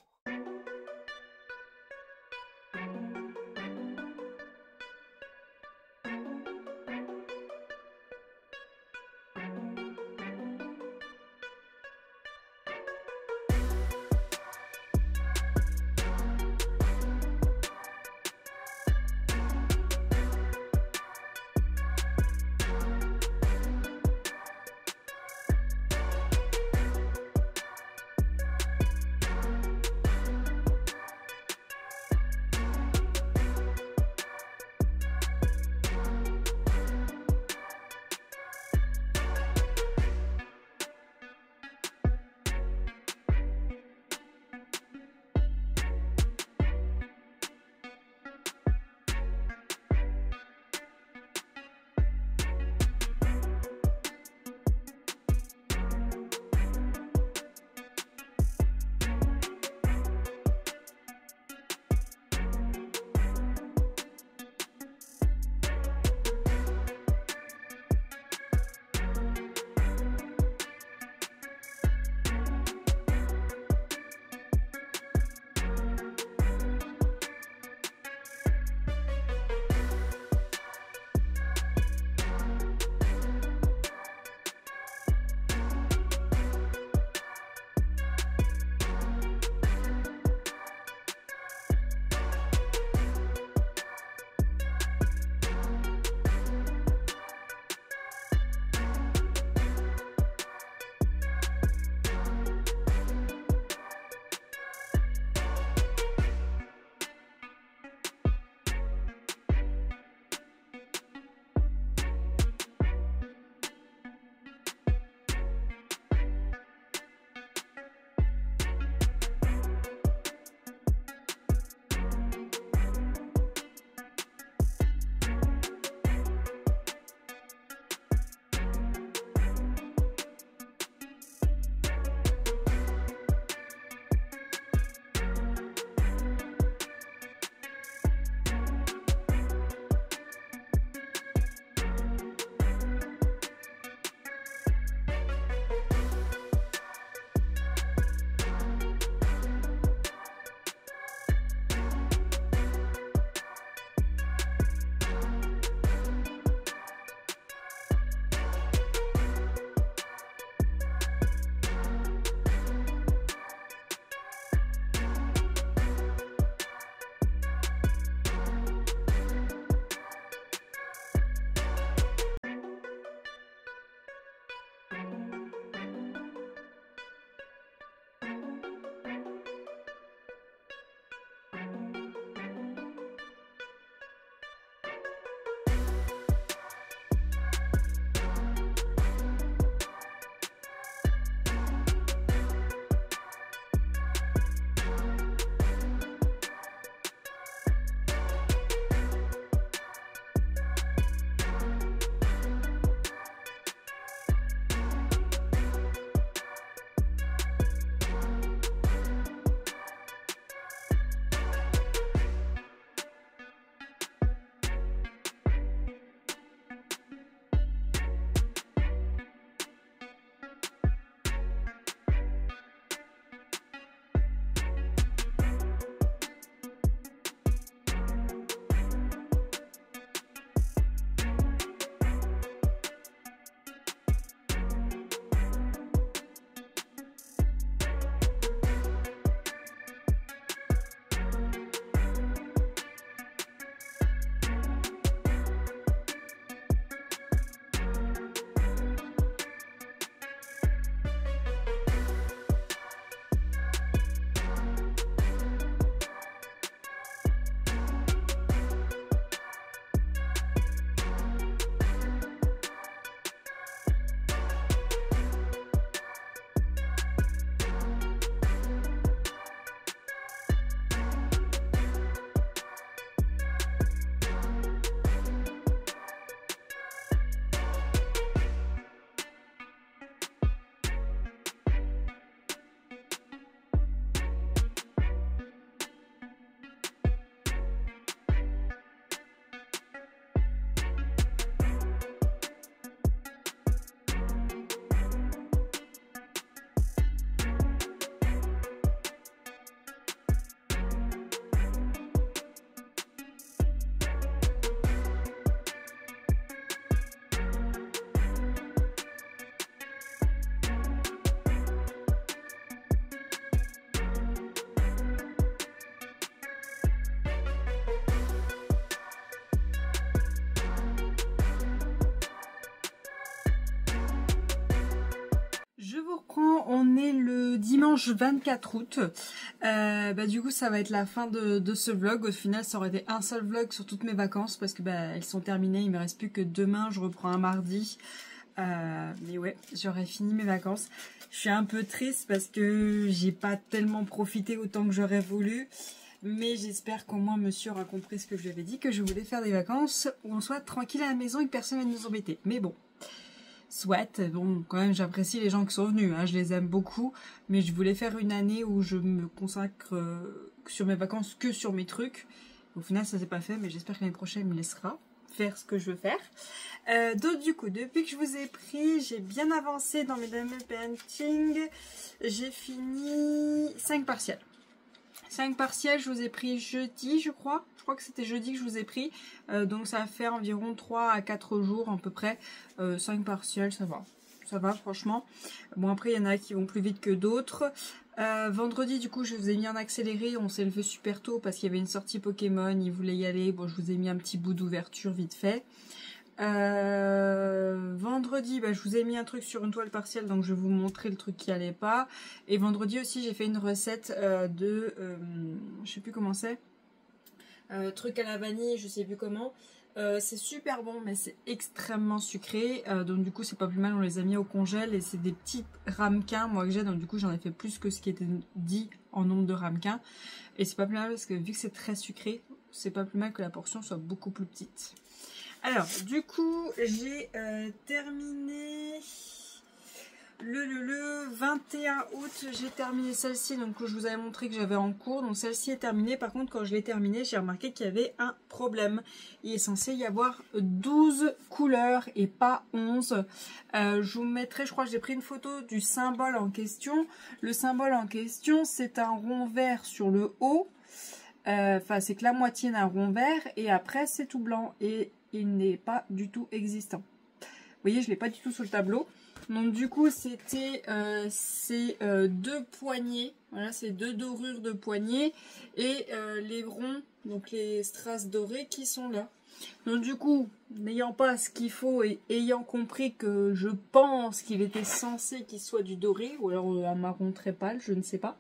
dimanche 24 août. Du coup, ça va être la fin de ce vlog. Au final, ça aurait été un seul vlog sur toutes mes vacances parce que elles sont terminées. Il me reste plus que demain. Je reprends un mardi. Mais ouais, j'aurais fini mes vacances. Je suis un peu triste parce que j'ai pas tellement profité autant que j'aurais voulu. Mais j'espère qu'au moins monsieur aura compris ce que je lui avais dit, que je voulais faire des vacances où on soit tranquille à la maison et que personne ne nous embêter. Mais bon. Soit, bon, quand même, j'apprécie les gens qui sont venus, hein, je les aime beaucoup, mais je voulais faire une année où je me consacre sur mes vacances que sur mes trucs. Au final, ça s'est pas fait, mais j'espère que l'année prochaine, il me laissera faire ce que je veux faire. Donc, du coup, depuis que je vous ai pris, j'ai bien avancé dans mes double painting. J'ai fini 5 partiels. 5 partiels, je vous ai pris jeudi, je crois. Je crois que c'était jeudi que je vous ai pris. Donc ça va faire environ 3 à 4 jours à peu près. 5 partiels, ça va. Ça va franchement. Bon après il y en a qui vont plus vite que d'autres. Vendredi du coup je vous ai mis en accéléré. On s'est levé super tôt parce qu'il y avait une sortie Pokémon. Ils voulaient y aller. Bon je vous ai mis un petit bout d'ouverture vite fait. Vendredi je vous ai mis un truc sur une toile partielle, donc je vais vous montrer le truc qui allait pas. Et vendredi aussi j'ai fait une recette de je sais plus comment c'est, truc à la vanille, je sais plus comment. C'est super bon mais c'est extrêmement sucré, donc du coup c'est pas plus mal, on les a mis au congèle. Et c'est des petits ramequins moi que j'ai, donc du coup j'en ai fait plus que ce qui était dit en nombre de ramequins. Et c'est pas plus mal parce que vu que c'est très sucré, c'est pas plus mal que la portion soit beaucoup plus petite. Alors, du coup, j'ai terminé le 21 août, j'ai terminé celle-ci, donc je vous avais montré que j'avais en cours. Donc celle-ci est terminée. Par contre, quand je l'ai terminée, j'ai remarqué qu'il y avait un problème. Il est censé y avoir 12 couleurs et pas 11. Je vous mettrai, je crois que j'ai pris une photo du symbole en question. Le symbole en question, c'est un rond vert sur le haut. Enfin, c'est que la moitié d'un rond vert et après, c'est tout blanc. Et il n'est pas du tout existant. Vous voyez, je ne l'ai pas du tout sur le tableau. Donc du coup, c'était ces deux poignées. Voilà, c'est deux dorures de poignées. Et les ronds, donc les strass dorés qui sont là. Donc du coup, n'ayant pas ce qu'il faut et ayant compris que je pense qu'il était censé qu'il soit du doré, ou alors un marron très pâle, je ne sais pas.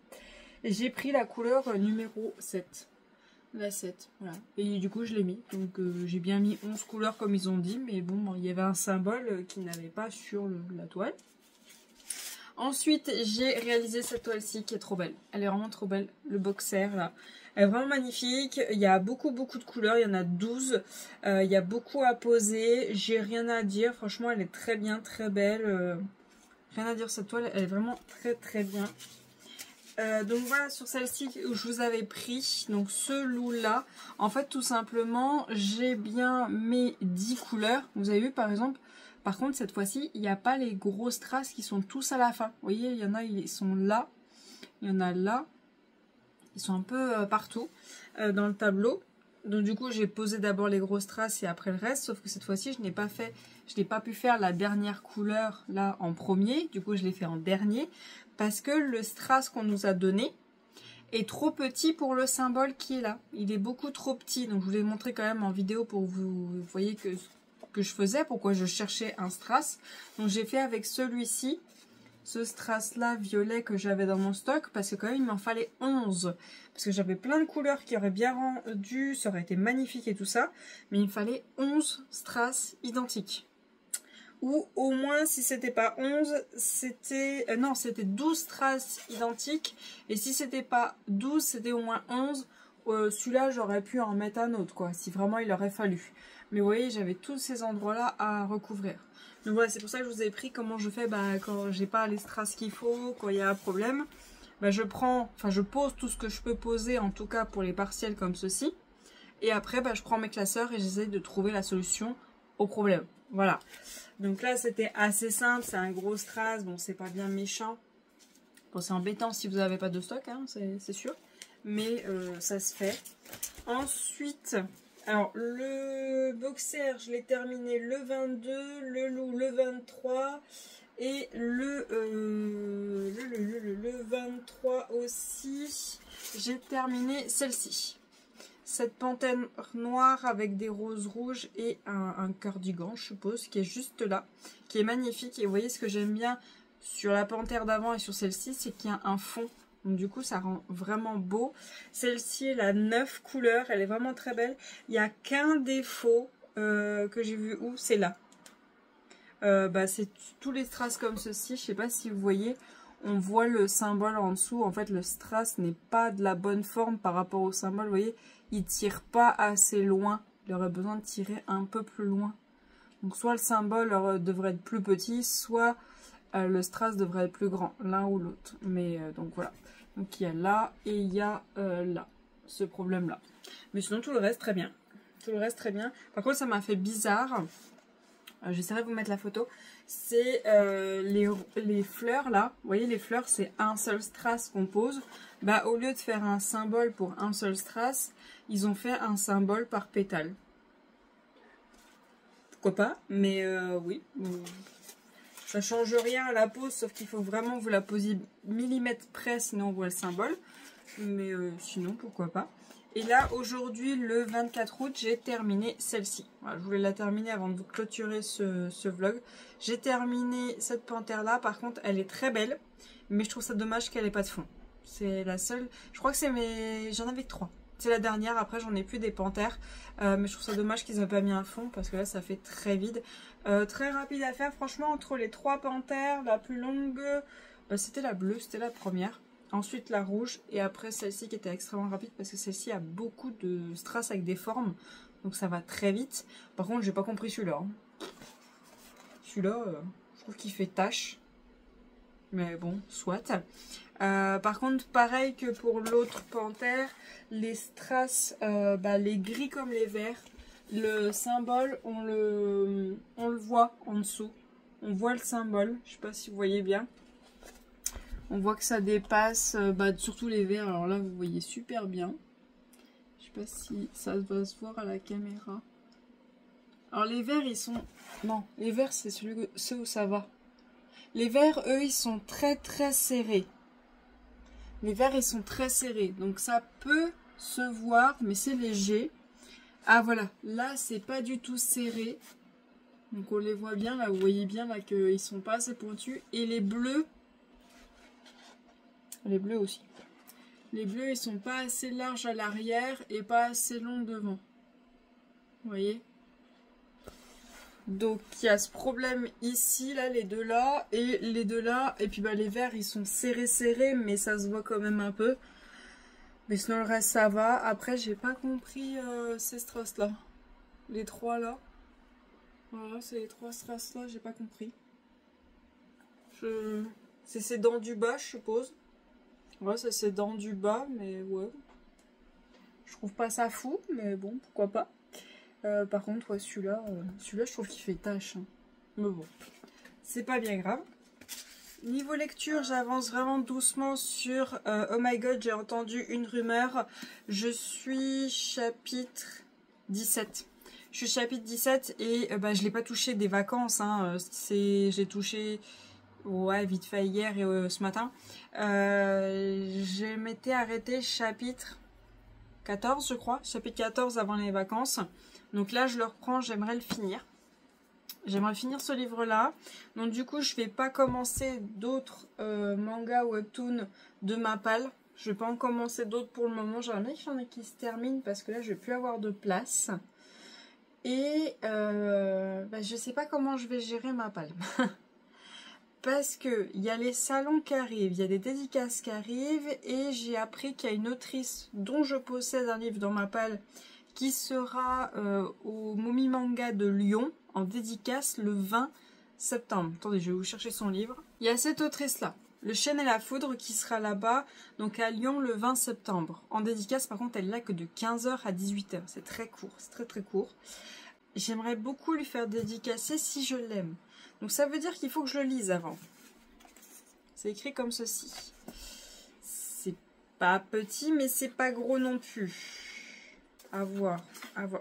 J'ai pris la couleur numéro 7. La 7, voilà. Et du coup, je l'ai mis. Donc, j'ai bien mis 11 couleurs comme ils ont dit. Mais bon, il y avait un symbole qui n'avait pas sur la toile. Ensuite, j'ai réalisé cette toile-ci qui est trop belle. Elle est vraiment trop belle. Le boxer, là. Elle est vraiment magnifique. Il y a beaucoup de couleurs. Il y en a 12. Il y a beaucoup à poser. J'ai rien à dire. Franchement, elle est très bien, très belle. Rien à dire, cette toile. Elle est vraiment très bien. Donc voilà, sur celle-ci où je vous avais pris, donc ce loup-là, en fait tout simplement, j'ai bien mes 10 couleurs. Vous avez vu par exemple, par contre cette fois-ci, il n'y a pas les grosses traces qui sont tous à la fin. Vous voyez, il y en a, ils sont là, il y en a là, ils sont un peu partout dans le tableau. Donc du coup, j'ai posé d'abord les grosses traces et après le reste, sauf que cette fois-ci, je n'ai pas pu faire la dernière couleur là en premier, du coup je l'ai fait en dernier. Parce que le strass qu'on nous a donné est trop petit pour le symbole qui est là. Il est beaucoup trop petit. Donc je vous l'ai montré quand même en vidéo pour que vous voyez que je faisais, pourquoi je cherchais un strass. Donc j'ai fait avec celui-ci, ce strass là violet que j'avais dans mon stock, parce que quand même il m'en fallait 11. Parce que j'avais plein de couleurs qui auraient bien rendu, ça aurait été magnifique et tout ça. Mais il me fallait 11 strass identiques. Ou au moins, si c'était pas 11, c'était... non, c'était 12 strass identiques. Et si c'était pas 12, c'était au moins 11. Celui-là, j'aurais pu en mettre un autre, quoi. Si vraiment il aurait fallu. Mais vous voyez, j'avais tous ces endroits-là à recouvrir. Donc voilà, c'est pour ça que je vous ai pris comment je fais quand j'ai pas les strass qu'il faut, quand il y a un problème. Je pose tout ce que je peux poser, en tout cas pour les partiels comme ceci. Et après, je prends mes classeurs et j'essaie de trouver la solution au problème. Voilà. Donc là, c'était assez simple. C'est un gros strass. Bon, c'est pas bien méchant. Bon, c'est embêtant si vous n'avez pas de stock, hein, c'est sûr. Mais ça se fait. Ensuite, alors, le boxer, je l'ai terminé le 22. Le loup, le 23. Et le 23 aussi, j'ai terminé celle-ci. Cette panthère noire avec des roses rouges et un cardigan, je suppose, qui est juste là, qui est magnifique. Et vous voyez, ce que j'aime bien sur la panthère d'avant et sur celle-ci, c'est qu'il y a un fond. Donc du coup, ça rend vraiment beau. Celle-ci, elle a 9 couleurs. Elle est vraiment très belle. Il n'y a qu'un défaut que j'ai vu où, c'est là. C'est tous les strass comme ceci. Je sais pas si vous voyez. On voit le symbole en dessous. En fait, le strass n'est pas de la bonne forme par rapport au symbole. Vous voyez, il tire pas assez loin. Il aurait besoin de tirer un peu plus loin. Donc soit le symbole devrait être plus petit, soit le strass devrait être plus grand, l'un ou l'autre. Mais donc voilà. Donc il y a là et il y a là, ce problème-là. Mais sinon tout le reste très bien. Tout le reste très bien. Par contre ça m'a fait bizarre. J'essaierai de vous mettre la photo. C'est les fleurs là. Vous voyez les fleurs, c'est un seul strass qu'on pose. Bah au lieu de faire un symbole pour un seul strass, ils ont fait un symbole par pétale. Pourquoi pas, mais oui. Ça change rien à la pose, sauf qu'il faut vraiment vous la poser millimètre près, sinon on voit le symbole. Mais sinon, pourquoi pas. Et là, aujourd'hui, le 24 août, j'ai terminé celle-ci. Voilà, je voulais la terminer avant de vous clôturer ce vlog. J'ai terminé cette panthère-là. Par contre, elle est très belle, mais je trouve ça dommage qu'elle n'ait pas de fond. C'est la seule. Je crois que c'est mes... J'en avais que 3. C'est la dernière, après j'en ai plus des panthères. Mais je trouve ça dommage qu'ils n'aient pas mis un fond, parce que là, ça fait très vide. Très rapide à faire, franchement, entre les 3 panthères, la plus longue, c'était la bleue, c'était la première. Ensuite la rouge, et après celle-ci qui était extrêmement rapide, parce que celle-ci a beaucoup de strass avec des formes, donc ça va très vite. Par contre, j'ai pas compris celui-là. Hein. Celui-là, je trouve qu'il fait tache. Mais bon, soit. Par contre, pareil que pour l'autre panthère, les strass, les gris comme les verts, le symbole, on le voit en dessous. On voit le symbole, je sais pas si vous voyez bien. On voit que ça dépasse, surtout les verts. Alors là, vous voyez super bien. Je sais pas si ça va se voir à la caméra. Alors les verts, ils sont... Non, les verts, c'est ceux où ça va. Les verts, eux, ils sont très très serrés. Les verts, ils sont très serrés. Donc ça peut se voir, mais c'est léger. Ah voilà, là, c'est pas du tout serré. Donc on les voit bien, là, vous voyez bien là qu'ils sont pas assez pointus. Et les bleus aussi. Les bleus, ils sont pas assez larges à l'arrière et pas assez longs devant. Vous voyez? Donc il y a ce problème ici, là, les deux là, et les deux là. Et puis les verts, ils sont serrés, mais ça se voit quand même un peu. Mais sinon le reste ça va. Après j'ai pas compris ces strass là. Les 3 là. Voilà, c'est les 3 strass là, j'ai pas compris. C'est ces dents du bas, je suppose. Ouais, c'est ces dents du bas, mais ouais. Je trouve pas ça fou, mais bon, pourquoi pas. Par contre, ouais, celui-là, je trouve qu'il fait tache. Hein. Mais bon, c'est pas bien grave. Niveau lecture, j'avance vraiment doucement sur Oh my god, j'ai entendu une rumeur. Je suis chapitre 17. Je suis chapitre 17 et je l'ai pas touché des vacances. Hein. J'ai touché vite fait hier et ce matin. Je m'étais arrêté chapitre 14, je crois. Chapitre 14 avant les vacances. Donc là, je le reprends, j'aimerais le finir. J'aimerais finir ce livre-là. Donc du coup, je vais pas commencer d'autres mangas webtoons de Mappal. Je vais pas en commencer d'autres pour le moment. J'aimerais bien qu'il y en ait qui se terminent parce que là, je vais plus avoir de place. Et je sais pas comment je vais gérer Mappal. Parce que il y a les salons qui arrivent, il y a des dédicaces qui arrivent. Et j'ai appris qu'il y a une autrice dont je possède un livre dans Mappal qui sera au Momi Manga de Lyon en dédicace le 20 septembre. Attendez, je vais vous chercher son livre. Il y a cette autrice-là, Le Chêne et la Foudre, qui sera là-bas, donc à Lyon le 20 septembre. En dédicace, par contre, elle est là que de 15 h à 18 h. C'est très court, c'est très très court. J'aimerais beaucoup lui faire dédicacer si je l'aime. Donc ça veut dire qu'il faut que je le lise avant. C'est écrit comme ceci. C'est pas petit, mais c'est pas gros non plus. À voir,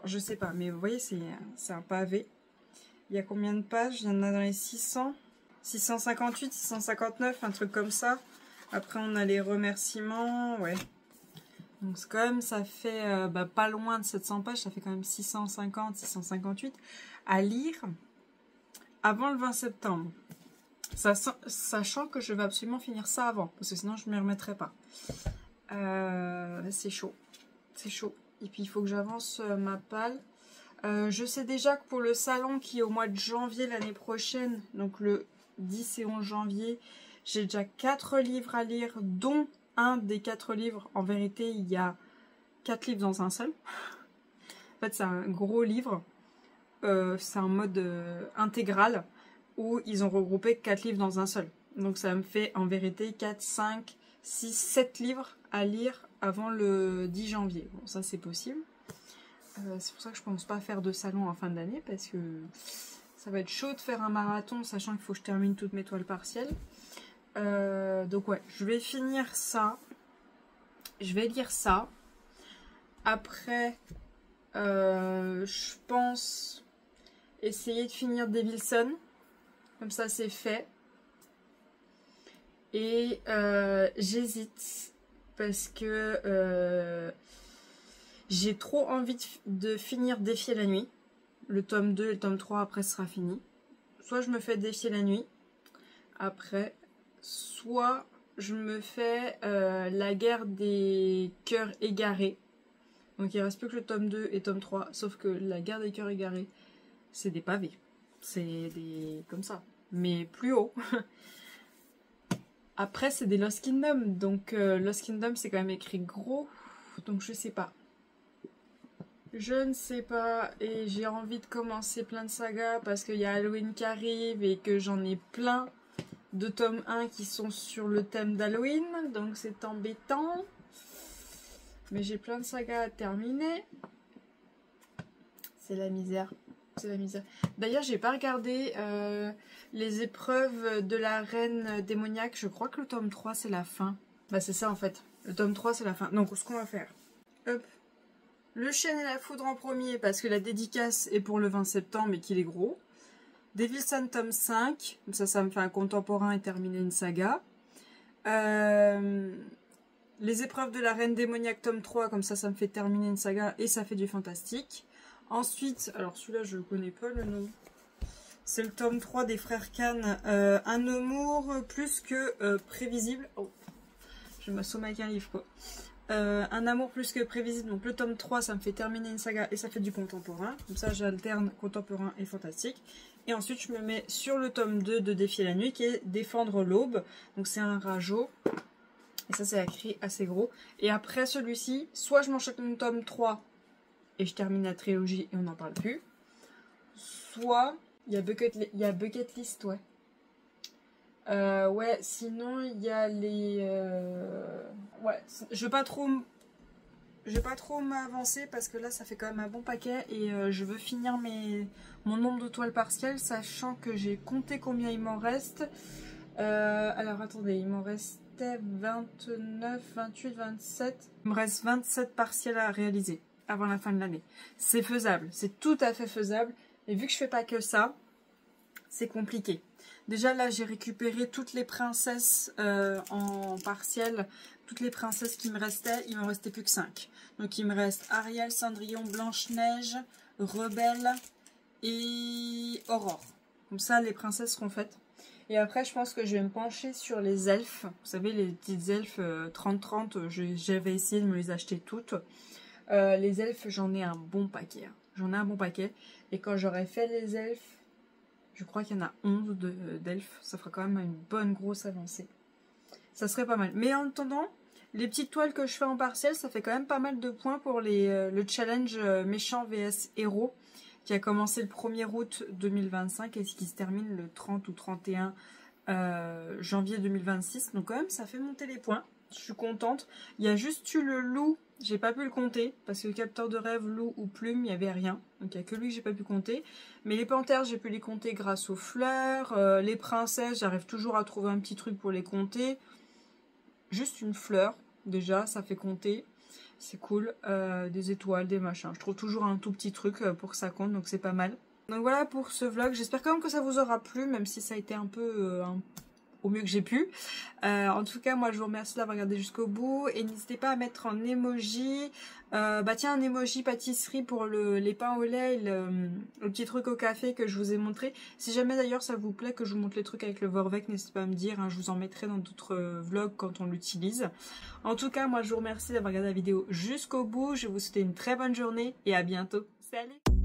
je sais pas, mais vous voyez, c'est un pavé. Il y a combien de pages? Il y en a dans les 600, 658, 659, un truc comme ça. Après, on a les remerciements, ouais. Donc, quand même, ça fait pas loin de 700 pages, ça fait quand même 650, 658 à lire avant le 20 septembre. Sachant que je vais absolument finir ça avant, parce que sinon je ne m'y remettrai pas. C'est chaud. C'est chaud. Et puis il faut que j'avance ma palle. Je sais déjà que pour le salon qui est au mois de janvier l'année prochaine, donc le 10 et 11 janvier, j'ai déjà 4 livres à lire, dont un des 4 livres. En vérité, il y a 4 livres dans un seul. En fait, c'est un gros livre. C'est un mode intégral où ils ont regroupé 4 livres dans un seul. Donc ça me fait en vérité 4, 5, 6, 7 livres à lire avant le 10 janvier. Bon, ça c'est possible. C'est pour ça que je pense pas faire de salon en fin d'année parce que ça va être chaud de faire un marathon sachant qu'il faut que je termine toutes mes toiles partielles. Donc ouais, je vais finir ça. Je vais lire ça. Après, je pense essayer de finir Devilson. Comme ça c'est fait. Et j'hésite parce que j'ai trop envie de finir Défier la nuit. Le tome 2 et le tome 3 après sera fini. Soit je me fais Défier la nuit après, soit je me fais La guerre des cœurs égarés. Donc il reste plus que le tome 2 et tome 3. Sauf que La guerre des cœurs égarés, c'est des pavés. C'est des... comme ça. Mais plus haut. Après c'est des Lost Kingdom. Donc Lost Kingdom c'est quand même écrit gros. Donc je sais pas. Je ne sais pas, et j'ai envie de commencer plein de sagas parce qu'il y a Halloween qui arrive et que j'en ai plein de tomes 1 qui sont sur le thème d'Halloween, donc c'est embêtant. Mais j'ai plein de sagas à terminer. C'est la misère, c'est la misère. D'ailleurs, j'ai pas regardé les épreuves de la reine démoniaque, je crois que le tome 3 c'est la fin. Bah c'est ça en fait, le tome 3 c'est la fin. Donc ce qu'on va faire, hop. Le chêne et la foudre en premier parce que la dédicace est pour le 20 septembre et qu'il est gros. Devilson tome 5, comme ça me fait un contemporain et terminer une saga. Les épreuves de la reine démoniaque tome 3, comme ça me fait terminer une saga et ça fait du fantastique. Ensuite, alors celui-là je ne connais pas le nom. C'est le tome 3 des frères Kahn, un amour plus que prévisible. Oh, je m'assomme avec un livre quoi. Un amour plus que prévisible, donc le tome 3 ça me fait terminer une saga et ça fait du contemporain, comme ça j'alterne contemporain et fantastique. Et ensuite je me mets sur le tome 2 de Défier la nuit qui est Défendre l'aube, donc c'est un rageot et ça c'est écrit assez gros. Et après celui-ci, soit je m'enchaîne le tome 3 et je termine la trilogie et on n'en parle plus, soit il y a Bucket List, ouais. Ouais, sinon il y a les... Ouais, je vais pas trop m'avancer parce que là ça fait quand même un bon paquet et je veux finir mon nombre de toiles partielles, sachant que j'ai compté combien il m'en reste. Alors attendez, il m'en restait 29, 28, 27. Il me reste 27 partiels à réaliser avant la fin de l'année. C'est faisable, c'est tout à fait faisable. Et vu que je fais pas que ça, c'est compliqué. Déjà là j'ai récupéré toutes les princesses en partiel, toutes les princesses qui me restaient, il m'en restait plus que 5. Donc il me reste Ariel, Cendrillon, Blanche-Neige, Rebelle et Aurore. Comme ça les princesses seront faites. Et après je pense que je vais me pencher sur les elfes. Vous savez les petites elfes 30-30, j'avais essayé de me les acheter toutes. Les elfes j'en ai un bon paquet. Hein. J'en ai un bon paquet. Et quand j'aurai fait les elfes, je crois qu'il y en a 11 d'elfes. Ça fera quand même une bonne grosse avancée. Ça serait pas mal. Mais en attendant, les petites toiles que je fais en partiel, ça fait quand même pas mal de points pour le challenge méchant vs héros qui a commencé le 1er août 2025 et qui se termine le 30 ou 31 janvier 2026. Donc quand même, ça fait monter les points. Je suis contente. Il y a juste eu le loup. J'ai pas pu le compter parce que le capteur de rêve, loup ou plume, il n'y avait rien. Donc il n'y a que lui que j'ai pas pu compter. Mais les panthères, j'ai pu les compter grâce aux fleurs. Les princesses, j'arrive toujours à trouver un petit truc pour les compter. Juste une fleur, déjà, ça fait compter. C'est cool. Des étoiles, des machins. Je trouve toujours un tout petit truc pour que ça compte, donc c'est pas mal. Donc voilà pour ce vlog. J'espère quand même que ça vous aura plu, même si ça a été un peu au mieux que j'ai pu. En tout cas, moi je vous remercie d'avoir regardé jusqu'au bout et n'hésitez pas à mettre en emoji, tiens, un emoji pâtisserie pour les pains au lait et le petit truc au café que je vous ai montré. Si jamais d'ailleurs ça vous plaît que je vous montre les trucs avec le Vorwerk, n'hésitez pas à me dire, hein, je vous en mettrai dans d'autres vlogs quand on l'utilise. En tout cas, moi je vous remercie d'avoir regardé la vidéo jusqu'au bout, je vais vous souhaiter une très bonne journée et à bientôt. Salut!